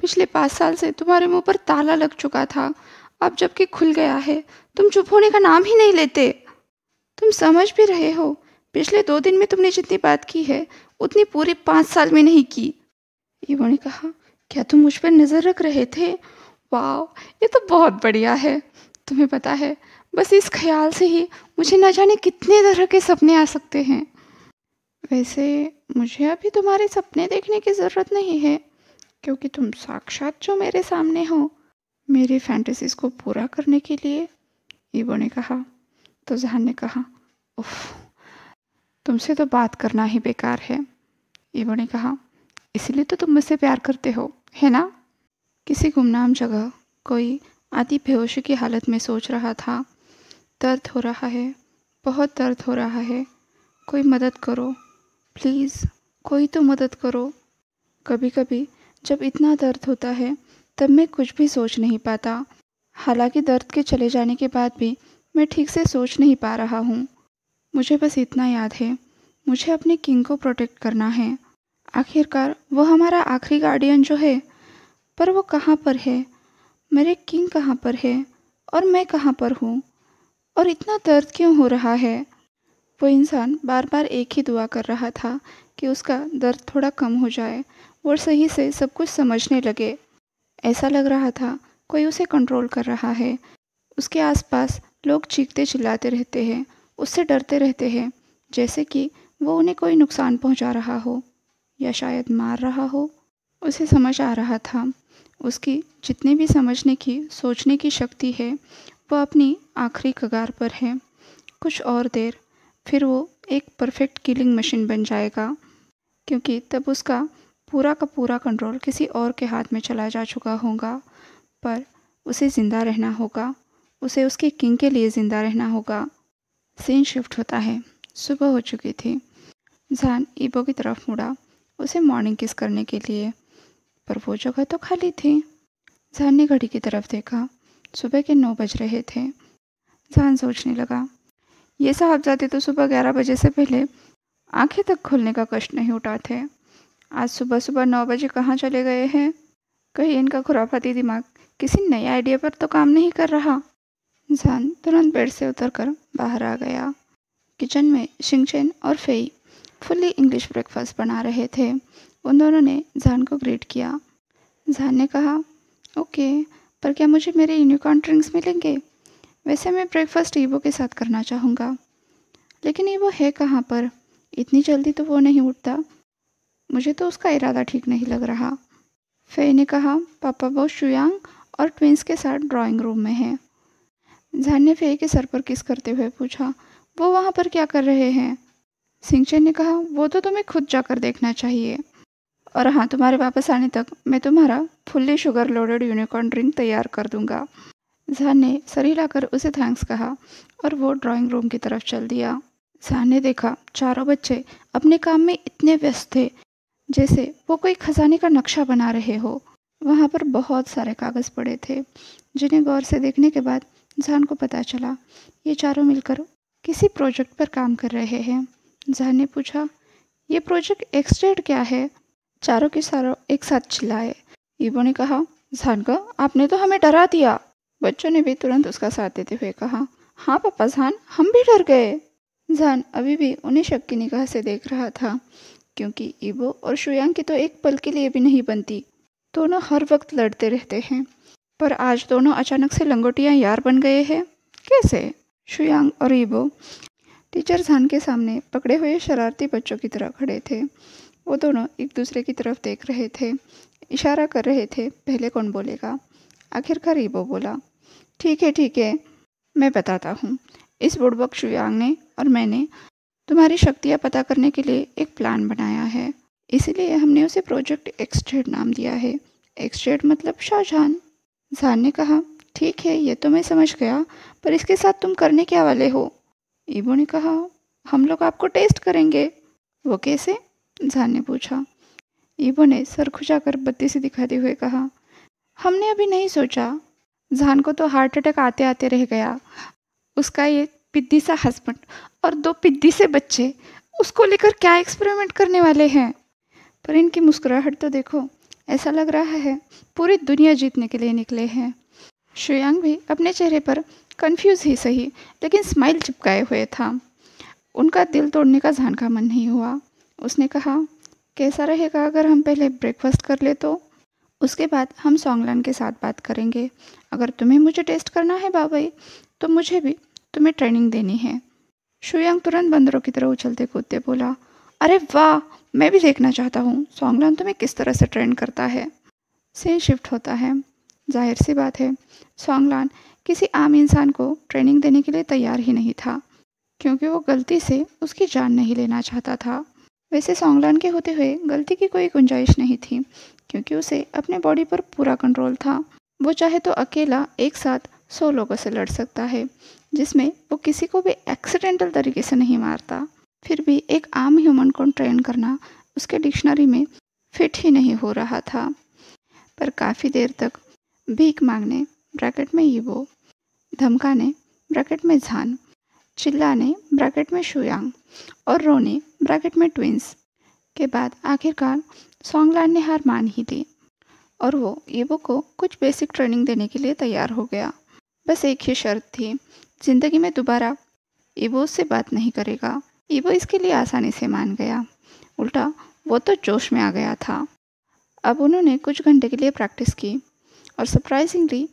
पिछले 5 साल से तुम्हारे मुंह पर ताला लग चुका था। अब जबकि खुल गया है, तुम चुप होने का नाम ही नहीं लेते। तुम समझ भी रहे हो, पिछले 2 दिन में तुमने जितनी बात की है उतनी पूरी 5 साल में नहीं की। ईबो ने कहा, क्या तुम मुझ पर नज़र रख रहे थे? वाह, ये तो बहुत बढ़िया है। तुम्हें पता है, बस इस ख्याल से ही मुझे न जाने कितने तरह के सपने आ सकते हैं। वैसे मुझे अभी तुम्हारे सपने देखने की ज़रूरत नहीं है, क्योंकि तुम साक्षात जो मेरे सामने हो मेरी फैंटेसीज को पूरा करने के लिए, ईबो ने कहा। तो जहान ने कहा, उफ, तुमसे तो बात करना ही बेकार है। ईबो ने कहा, इसलिए तो तुम मुझसे प्यार करते हो, है ना? किसी गुमनाम जगह कोई आधी बेहोशी की हालत में सोच रहा था। दर्द हो रहा है, बहुत दर्द हो रहा है, कोई मदद करो प्लीज़, कोई तो मदद करो। कभी कभी जब इतना दर्द होता है तब मैं कुछ भी सोच नहीं पाता। हालांकि दर्द के चले जाने के बाद भी मैं ठीक से सोच नहीं पा रहा हूँ। मुझे बस इतना याद है, मुझे अपने किंग को प्रोटेक्ट करना है। आखिरकार वो हमारा आखिरी गार्डियन जो है, पर वो कहाँ पर है? मेरे किंग कहाँ पर है और मैं कहाँ पर हूँ? और इतना दर्द क्यों हो रहा है? वो इंसान बार बार एक ही दुआ कर रहा था कि उसका दर्द थोड़ा कम हो जाए और सही से सब कुछ समझने लगे। ऐसा लग रहा था कोई उसे कंट्रोल कर रहा है। उसके आसपास लोग चीखते चिल्लाते रहते हैं, उससे डरते रहते हैं, जैसे कि वो उन्हें कोई नुकसान पहुंचा रहा हो या शायद मार रहा हो। उसे समझ आ रहा था उसकी जितनी भी समझने की सोचने की शक्ति है वो अपनी आखिरी कगार पर है। कुछ और देर, फिर वो एक परफेक्ट किलिंग मशीन बन जाएगा, क्योंकि तब उसका पूरा का पूरा कंट्रोल किसी और के हाथ में चला जा चुका होगा। पर उसे ज़िंदा रहना होगा, उसे उसके किंग के लिए ज़िंदा रहना होगा। सीन शिफ्ट होता है। सुबह हो चुकी थी। जान ईबो की तरफ मुड़ा उसे मॉर्निंग किस करने के लिए, पर वो जगह तो खाली थी। जान ने घड़ी की तरफ देखा। सुबह के 9 बज रहे थे। जान सोचने लगा, ये साहबजादे तो सुबह 11 बजे से पहले आंखें तक खोलने का कष्ट नहीं उठाते। आज सुबह सुबह 9 बजे कहाँ चले गए हैं? कहीं इनका खुराफाती दिमाग किसी नए आइडिया पर तो काम नहीं कर रहा। जान तुरंत बेड से उतरकर बाहर आ गया। किचन में शिंगचेन और फेई फुल्ली इंग्लिश ब्रेकफास्ट बना रहे थे। उन दोनों ने जान को ग्रीट किया। जान ने कहा, ओके, पर क्या मुझे मेरे यूनिकॉर्न ड्रिंक्स मिलेंगे? वैसे मैं ब्रेकफास्ट ईबो के साथ करना चाहूँगा, लेकिन ईबो है कहाँ पर? इतनी जल्दी तो वो नहीं उठता। मुझे तो उसका इरादा ठीक नहीं लग रहा। फेई ने कहा, पापा वो शुयांग और ट्विंस के साथ ड्राइंग रूम में है। जान ने फेई के सर पर किस करते हुए पूछा, वो वहाँ पर क्या कर रहे हैं? सिंगचेन ने कहा, वो तो तुम्हें खुद जाकर देखना चाहिए। और हाँ, तुम्हारे वापस आने तक मैं तुम्हारा fully sugar loaded unicorn drink तैयार कर दूंगा। जान ने सर हिलाकर उसे थैंक्स कहा और वो ड्राइंग रूम की तरफ चल दिया। जान ने देखा चारों बच्चे अपने काम में इतने व्यस्त थे जैसे वो कोई खजाने का नक्शा बना रहे हो। वहाँ पर बहुत सारे कागज़ पड़े थे, जिन्हें गौर से देखने के बाद जान को पता चला ये चारों मिलकर किसी प्रोजेक्ट पर काम कर रहे हैं। जान ने पूछा, ये प्रोजेक्ट एक्सटेड क्या है? चारों के चारों एक साथ चिल्लाए। ईबो ने कहा, जान का आपने तो हमें डरा दिया। बच्चों ने भी तुरंत उसका साथ देते हुए कहा, हाँ पापा जान, हम भी डर गए। जान अभी भी उन्हें शक की निगाह से देख रहा था, क्योंकि ईबो और शुयांग की तो एक पल के लिए भी नहीं बनती। दोनों हर वक्त लड़ते रहते हैं, पर आज दोनों अचानक से लंगोटियाँ यार बन गए हैं। कैसे? शुयांग और ईबो टीचर जान के सामने पकड़े हुए शरारती बच्चों की तरह खड़े थे। वो दोनों एक दूसरे की तरफ देख रहे थे, इशारा कर रहे थे पहले कौन बोलेगा। आखिरकार ईबो बोला, ठीक है, मैं बताता हूँ। इस बुड़बक शुयांग ने और मैंने तुम्हारी शक्तियाँ पता करने के लिए एक प्लान बनाया है, इसीलिए हमने उसे प्रोजेक्ट एक्सटेड नाम दिया है। एक्सटेड मतलब शाहजहान। जान ने कहा, ठीक है, ये तो मैं समझ गया, पर इसके साथ तुम करने क्या वाले हो? ईबो ने कहा, हम लोग आपको टेस्ट करेंगे। वो कैसे? जान ने पूछा। ईबो ने सर खुजाकर बत्ती से दिखाते हुए कहा, हमने अभी नहीं सोचा। जान को तो हार्ट अटैक आते आते रह गया। उसका ये पिद्दी सा हस्बैंड और 2 पिद्दी से बच्चे उसको लेकर क्या एक्सपेरिमेंट करने वाले हैं? पर इनकी मुस्कुराहट तो देखो, ऐसा लग रहा है पूरी दुनिया जीतने के लिए निकले हैं। शुयांग भी अपने चेहरे पर कंफ्यूज ही सही, लेकिन स्माइल चिपकाए हुए था। उनका दिल तोड़ने का जान का मन नहीं हुआ। उसने कहा, कैसा रहेगा अगर हम पहले ब्रेकफास्ट कर ले तो? उसके बाद हम सॉन्गलान के साथ बात करेंगे। अगर तुम्हें मुझे टेस्ट करना है बाबाई, तो मुझे भी तुम्हें ट्रेनिंग देनी है। शुयांग तुरंत बंदरों की तरह उछलते कूदते बोला, अरे वाह, मैं भी देखना चाहता हूँ सोंगलान तुम्हें किस तरह से ट्रेन करता है। सीन शिफ्ट होता है। जाहिर सी बात है, सोंगलान किसी आम इंसान को ट्रेनिंग देने के लिए तैयार ही नहीं था, क्योंकि वो गलती से उसकी जान नहीं लेना चाहता था। वैसे सोंगलान के होते हुए गलती की कोई गुंजाइश नहीं थी, क्योंकि उसे अपने बॉडी पर पूरा कंट्रोल था। वो चाहे तो अकेला एक साथ 100 लोगों से लड़ सकता है, जिसमें वो किसी को भी एक्सीडेंटल तरीके से नहीं मारता। फिर भी एक आम ह्यूमन को ट्रेन करना उसके डिक्शनरी में फिट ही नहीं हो रहा था। पर काफ़ी देर तक भीख मांगने ब्रैकेट में ईबो, धमकाने ब्रैकेट में झान, चिल्लाने ब्रैकेट में शुयांग और रोने ब्रैकेट में ट्विंस के बाद आखिरकार सोंगलान ने हार मान ही ली और वो ईबो को कुछ बेसिक ट्रेनिंग देने के लिए तैयार हो गया। बस एक ही शर्त थी, जिंदगी में दोबारा ईबो उससे बात नहीं करेगा। ईबो इसके लिए आसानी से मान गया, उल्टा वो तो जोश में आ गया था। अब उन्होंने कुछ घंटे के लिए प्रैक्टिस की और सरप्राइजिंगली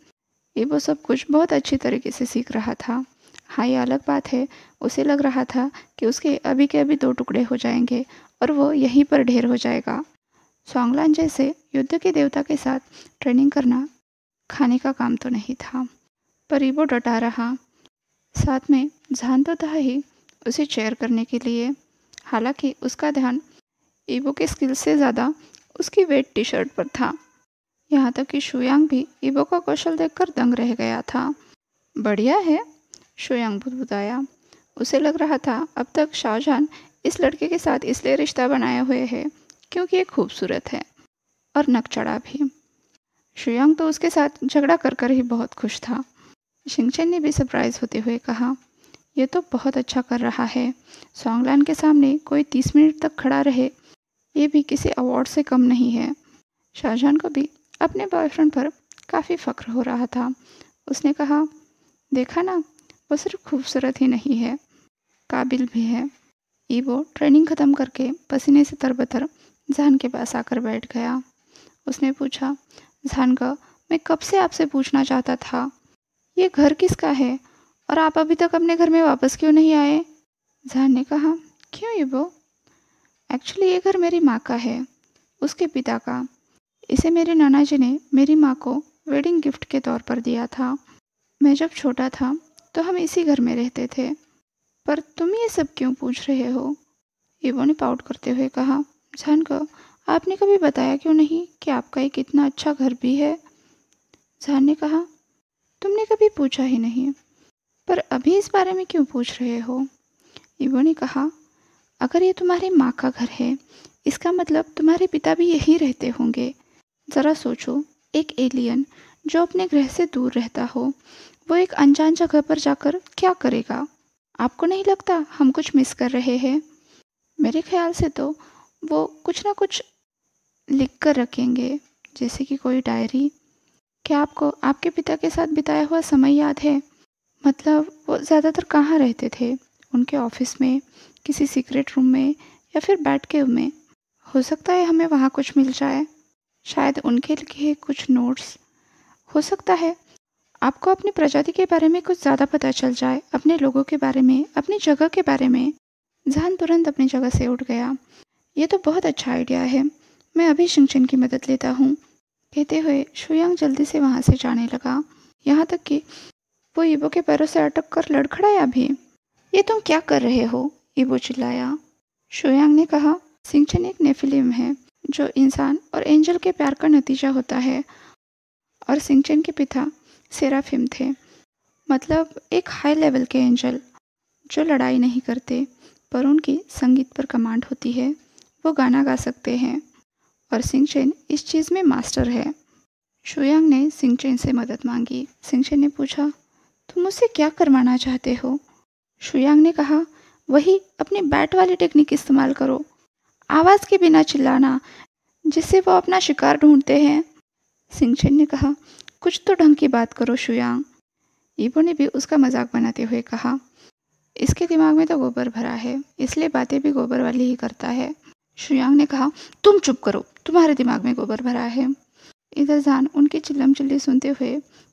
ईबो सब कुछ बहुत अच्छी तरीके से सीख रहा था। हाँ, ये अलग बात है, उसे लग रहा था कि उसके अभी के अभी 2 टुकड़े हो जाएंगे और वो यहीं पर ढेर हो जाएगा। सोंगलान जैसे युद्ध के देवता के साथ ट्रेनिंग करना खाने का काम तो नहीं था। पर ईबो डटा रहा। साथ में झान तो था ही उसे चेयर करने के लिए। हालांकि उसका ध्यान ईबो के स्किल से ज़्यादा उसकी वेट टी शर्ट पर था। यहाँ तक कि शुयांग भी ईबो का कौशल देखकर दंग रह गया था। बढ़िया है, शुयांग बुदबुदाया। उसे लग रहा था अब तक शाहजहान इस लड़के के साथ इसलिए रिश्ता बनाए हुए है क्योंकि ये खूबसूरत है और नकचढ़ा भी। शुयांग तो उसके साथ झगड़ा कर कर ही बहुत खुश था। शिंगचेन ने भी सरप्राइज होते हुए कहा, यह तो बहुत अच्छा कर रहा है। सोंगलान के सामने कोई 30 मिनट तक खड़ा रहे, ये भी किसी अवार्ड से कम नहीं है। शाहजहान को भी अपने बॉयफ्रेंड पर काफ़ी फ़ख्र हो रहा था। उसने कहा, देखा ना, वो सिर्फ खूबसूरत ही नहीं है, काबिल भी है। ईबो ट्रेनिंग ख़त्म करके पसीने से तरबतर झान के पास आकर बैठ गया। उसने पूछा, झानका, मैं कब से आपसे पूछना चाहता था, ये घर किसका है और आप अभी तक अपने घर में वापस क्यों नहीं आए? झान ने कहा, क्यों ईबो? एक्चुअली ये घर मेरी माँ का है, उसके पिता का। इसे मेरे नाना जी ने मेरी माँ को वेडिंग गिफ्ट के तौर पर दिया था। मैं जब छोटा था तो हम इसी घर में रहते थे। पर तुम ये सब क्यों पूछ रहे हो? ईबो ने पाउट करते हुए कहा, झानका, आपने कभी बताया क्यों नहीं कि आपका एक इतना अच्छा घर भी है? झान ने कहा, तुमने कभी पूछा ही नहीं, पर अभी इस बारे में क्यों पूछ रहे हो? ईबो ने कहा, अगर ये तुम्हारी माँ का घर है, इसका मतलब तुम्हारे पिता भी यहीं रहते होंगे। ज़रा सोचो, एक एलियन जो अपने ग्रह से दूर रहता हो, वो एक अनजान जगह पर जाकर क्या करेगा? आपको नहीं लगता हम कुछ मिस कर रहे हैं? मेरे ख्याल से तो वो कुछ ना कुछ लिख कर रखेंगे, जैसे कि कोई डायरी। क्या आपको आपके पिता के साथ बिताया हुआ समय याद है? मतलब वो ज़्यादातर कहाँ रहते थे? उनके ऑफिस में, किसी सीक्रेट रूम में या फिर बैट केव में? हो सकता है हमें वहाँ कुछ मिल जाए, शायद उनके लिखे कुछ नोट्स। हो सकता है आपको अपनी प्रजाति के बारे में कुछ ज़्यादा पता चल जाए, अपने लोगों के बारे में, अपनी जगह के बारे में। जहान तुरंत अपनी जगह से उठ गया। ये तो बहुत अच्छा आइडिया है, मैं अभी शिंगचेन की मदद लेता हूँ। कहते हुए शुयांग जल्दी से वहाँ से जाने लगा, यहाँ तक कि वो ईबो के पैरों से अटक कर लड़खड़ाया भी। ये तुम क्या कर रहे हो? ईबो चिल्लाया। शुयांग ने कहा, शिंगचेन एक नेफिलिम है जो इंसान और एंजल के प्यार का नतीजा होता है, और शिंगचेन के पिता सेराफिम थे, मतलब एक हाई लेवल के एंजल जो लड़ाई नहीं करते, पर उनकी संगीत पर कमांड होती है। वो गाना गा सकते हैं और शिंगचेन इस चीज़ में मास्टर है। शुयांग ने शिंगचेन से मदद मांगी। शिंगचेन ने पूछा, तुम मुझसे क्या करवाना चाहते हो? शुयांग ने कहा, वही अपनी बैट वाली टेक्निक इस्तेमाल करो, आवाज़ के बिना चिल्लाना, जिससे वो अपना शिकार ढूंढते हैं। शिंगचेन ने कहा, कुछ तो ढंग की बात करो शुयांग। ईबो ने भी उसका मजाक बनाते हुए कहा, इसके दिमाग में तो गोबर भरा है, इसलिए बातें भी गोबर वाली ही करता है। शुयांग ने कहा, तुम चुप करो, तुम्हारे दिमाग में गोबर भरा है। इधर जान उनकी चिल्लम चिल्ली सुनते हुए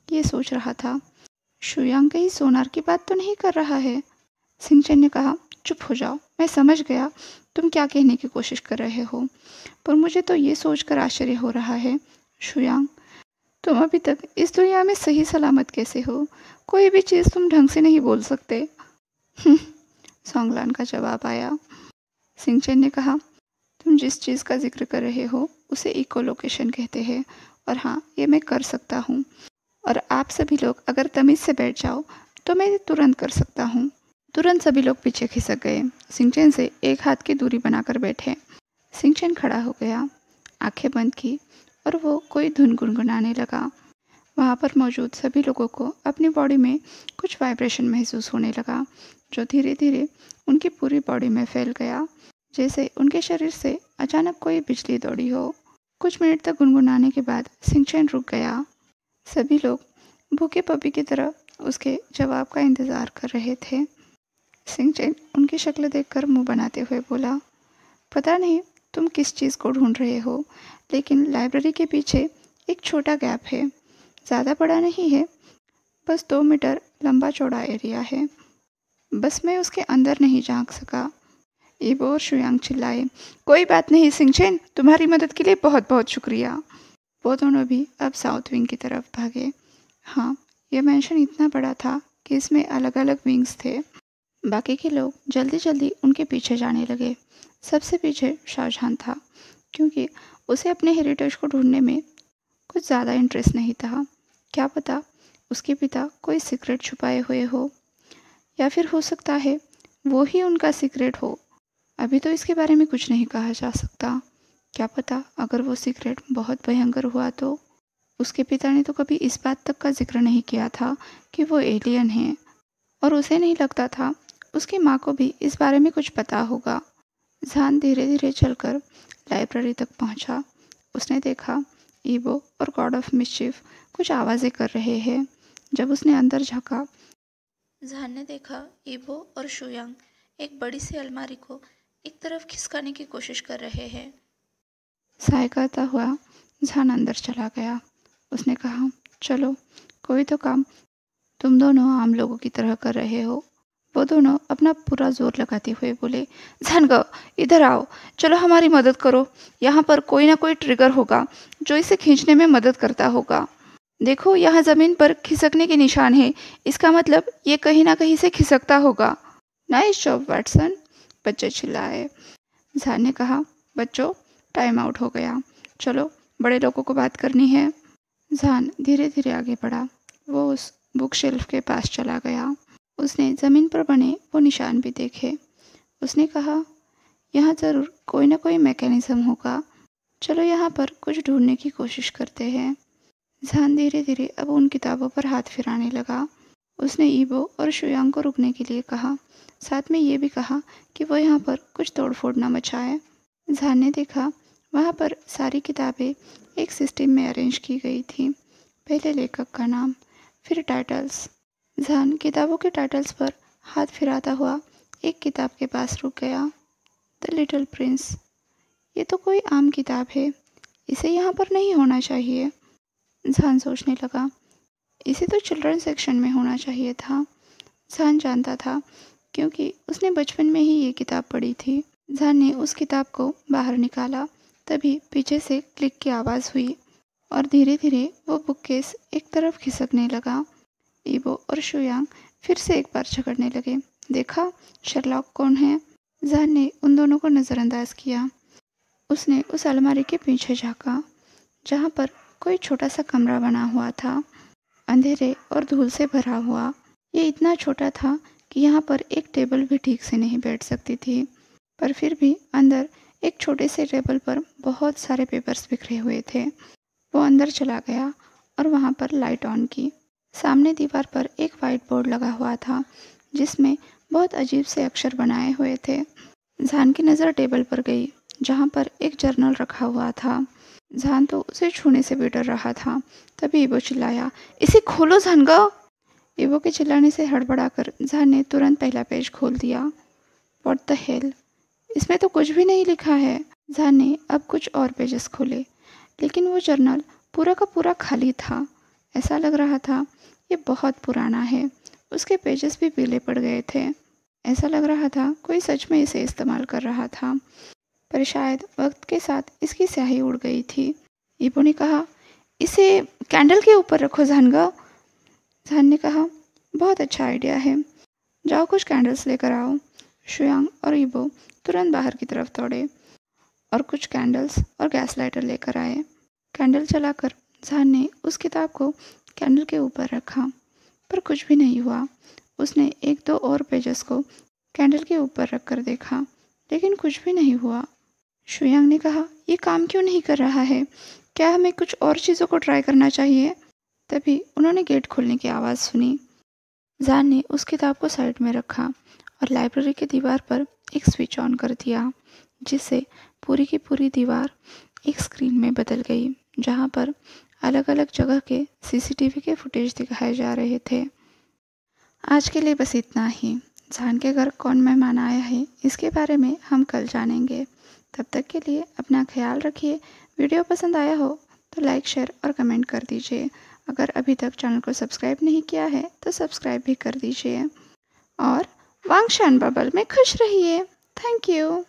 ये सोच रहा था, शुयांग कहीं सोनार की बात तो नहीं कर रहा है। शिंगचेन ने कहा, चुप हो जाओ, मैं समझ गया तुम क्या कहने की कोशिश कर रहे हो, पर मुझे तो ये सोचकर आश्चर्य हो रहा है शुयांग, तुम अभी तक इस दुनिया में सही सलामत कैसे हो? कोई भी चीज़ तुम ढंग से नहीं बोल सकते। सोंगलान का जवाब आया। सिंगचेन ने कहा, तुम जिस चीज़ का जिक्र कर रहे हो उसे इको लोकेशन कहते हैं, और हाँ, ये मैं कर सकता हूँ, और आप सभी लोग अगर तमीज़ से बैठ जाओ तो मैं तुरंत कर सकता हूँ। तुरंत सभी लोग पीछे खिसक गए, सिंगचेन से एक हाथ की दूरी बनाकर बैठे। सिंगचेन खड़ा हो गया, आंखें बंद की और वो कोई धुन गुनगुनाने लगा। वहाँ पर मौजूद सभी लोगों को अपनी बॉडी में कुछ वाइब्रेशन महसूस होने लगा, जो धीरे धीरे उनकी पूरी बॉडी में फैल गया, जैसे उनके शरीर से अचानक कोई बिजली दौड़ी हो। कुछ मिनट तक गुनगुनाने के बाद सिंगचेन रुक गया। सभी लोग भूखे पपी की तरह उसके जवाब का इंतज़ार कर रहे थे। सिंगचेन उनकी शक्ल देखकर मुंह बनाते हुए बोला, पता नहीं तुम किस चीज़ को ढूंढ रहे हो, लेकिन लाइब्रेरी के पीछे एक छोटा गैप है। ज़्यादा बड़ा नहीं है, बस 2 मीटर लंबा चौड़ा एरिया है। बस मैं उसके अंदर नहीं झांक सका। ईबो और शुयांग चिल्लाए, कोई बात नहीं सिंगचेन, तुम्हारी मदद के लिए बहुत बहुत शुक्रिया। वो दोनों भी अब साउथ विंग की तरफ भागे। हाँ, यह मैंशन इतना बड़ा था कि इसमें अलग अलग विंग्स थे। बाकी के लोग जल्दी जल्दी उनके पीछे जाने लगे। सबसे पीछे शाहजहां था, क्योंकि उसे अपने हेरिटेज को ढूंढने में कुछ ज़्यादा इंटरेस्ट नहीं था। क्या पता उसके पिता कोई सीक्रेट छुपाए हुए हो, या फिर हो सकता है वो ही उनका सीक्रेट हो। अभी तो इसके बारे में कुछ नहीं कहा जा सकता। क्या पता अगर वो सीक्रेट बहुत भयंकर हुआ तो। उसके पिता ने तो कभी इस बात तक का जिक्र नहीं किया था कि वो एलियन है, और उसे नहीं लगता था उसकी माँ को भी इस बारे में कुछ पता होगा। जान धीरे धीरे चलकर लाइब्रेरी तक पहुंचा। उसने देखा ईबो और गॉड ऑफ मिस्चिफ कुछ आवाज़ें कर रहे हैं। जब उसने अंदर झाँका, जान ने देखा ईबो और शुयांग एक बड़ी सी अलमारी को एक तरफ खिसकाने की कोशिश कर रहे हैं। साय करता हुआ जान अंदर चला गया। उसने कहा, चलो कोई तो काम तुम दोनों आम लोगों की तरह कर रहे हो। वो दोनों अपना पूरा जोर लगाते हुए बोले, जानगो इधर आओ, चलो हमारी मदद करो। यहाँ पर कोई ना कोई ट्रिगर होगा जो इसे खींचने में मदद करता होगा। देखो यहाँ ज़मीन पर खिसकने के निशान है, इसका मतलब ये कहीं ना कहीं से खिसकता होगा। नाइस जॉब वाटसन, बच्चे चिल्लाए। जान ने कहा, बच्चों टाइम आउट हो गया, चलो बड़े लोगों को बात करनी है। जान धीरे धीरे आगे बढ़ा। वो उस बुक शेल्फ के पास चला गया। उसने ज़मीन पर बने वो निशान भी देखे। उसने कहा, यहाँ ज़रूर कोई ना कोई मैकेनिज़्म होगा, चलो यहाँ पर कुछ ढूंढने की कोशिश करते हैं। जान धीरे धीरे अब उन किताबों पर हाथ फिराने लगा। उसने ईबो और शुयांग को रुकने के लिए कहा, साथ में ये भी कहा कि वो यहाँ पर कुछ तोड़फोड़ न मचाए। जान ने देखा वहाँ पर सारी किताबें एक सिस्टम में अरेंज की गई थी। पहले लेखक का नाम, फिर टाइटल्स। जान किताबों के टाइटल्स पर हाथ फिराता हुआ एक किताब के पास रुक गया, द लिटिल प्रिंस। ये तो कोई आम किताब है, इसे यहाँ पर नहीं होना चाहिए। जान सोचने लगा, इसे तो चिल्ड्रन सेक्शन में होना चाहिए था। जान जानता था क्योंकि उसने बचपन में ही ये किताब पढ़ी थी। जान ने उस किताब को बाहर निकाला, तभी पीछे से क्लिक की आवाज़ हुई और धीरे धीरे वो बुक केस एक तरफ खिसकने लगा। ईबो और शुयांग फिर से एक बार झगड़ने लगे। देखा शर्लॉक कौन है? जान ने उन दोनों को नज़रअंदाज किया। उसने उस अलमारी के पीछे झाँका, जहाँ पर कोई छोटा सा कमरा बना हुआ था, अंधेरे और धूल से भरा हुआ। ये इतना छोटा था कि यहाँ पर एक टेबल भी ठीक से नहीं बैठ सकती थी, पर फिर भी अंदर एक छोटे से टेबल पर बहुत सारे पेपर्स बिखरे हुए थे। वो अंदर चला गया और वहाँ पर लाइट ऑन की। सामने दीवार पर एक वाइट बोर्ड लगा हुआ था, जिसमें बहुत अजीब से अक्षर बनाए हुए थे। जान की नज़र टेबल पर गई, जहाँ पर एक जर्नल रखा हुआ था। जान तो उसे छूने से भी डर रहा था। तभी ईबो चिल्लाया, इसे खोलो जानगा। ईबो के चिल्लाने से हड़बड़ाकर जान ने तुरंत पहला पेज खोल दिया। व्हाट द हेल, इसमें तो कुछ भी नहीं लिखा है। जान ने अब कुछ और पेजेस खोले, लेकिन वो जर्नल पूरा का पूरा खाली था। ऐसा लग रहा था ये बहुत पुराना है। उसके पेजेस भी पीले पड़ गए थे। ऐसा लग रहा था कोई सच में इसे इस्तेमाल कर रहा था, पर शायद वक्त के साथ इसकी स्याही उड़ गई थी। ईबो ने कहा, इसे कैंडल के ऊपर रखो जानगा। जान ने कहा, बहुत अच्छा आइडिया है, जाओ कुछ कैंडल्स लेकर आओ। शुयांग और ईबो तुरंत बाहर की तरफ दौड़े और कुछ कैंडल्स और गैस लाइटर लेकर आए। कैंडल जलाकर जान ने उस किताब को कैंडल के ऊपर रखा, पर कुछ भी नहीं हुआ। उसने एक दो और पेजेस को कैंडल के ऊपर रखकर देखा, लेकिन कुछ भी नहीं हुआ। शुयांग ने कहा, ये काम क्यों नहीं कर रहा है? क्या हमें कुछ और चीज़ों को ट्राई करना चाहिए? तभी उन्होंने गेट खोलने की आवाज़ सुनी। जान ने उस किताब को साइड में रखा और लाइब्रेरी की दीवार पर एक स्विच ऑन कर दिया, जिससे पूरी की पूरी दीवार एक स्क्रीन में बदल गई, जहाँ पर अलग अलग जगह के सीसीटीवी के फुटेज दिखाए जा रहे थे। आज के लिए बस इतना ही। जान के घर कौन मेहमान आया है, इसके बारे में हम कल जानेंगे। तब तक के लिए अपना ख्याल रखिए। वीडियो पसंद आया हो तो लाइक, शेयर और कमेंट कर दीजिए। अगर अभी तक चैनल को सब्सक्राइब नहीं किया है तो सब्सक्राइब भी कर दीजिए। और वांगशान बबल में खुश रहिए। Thank you.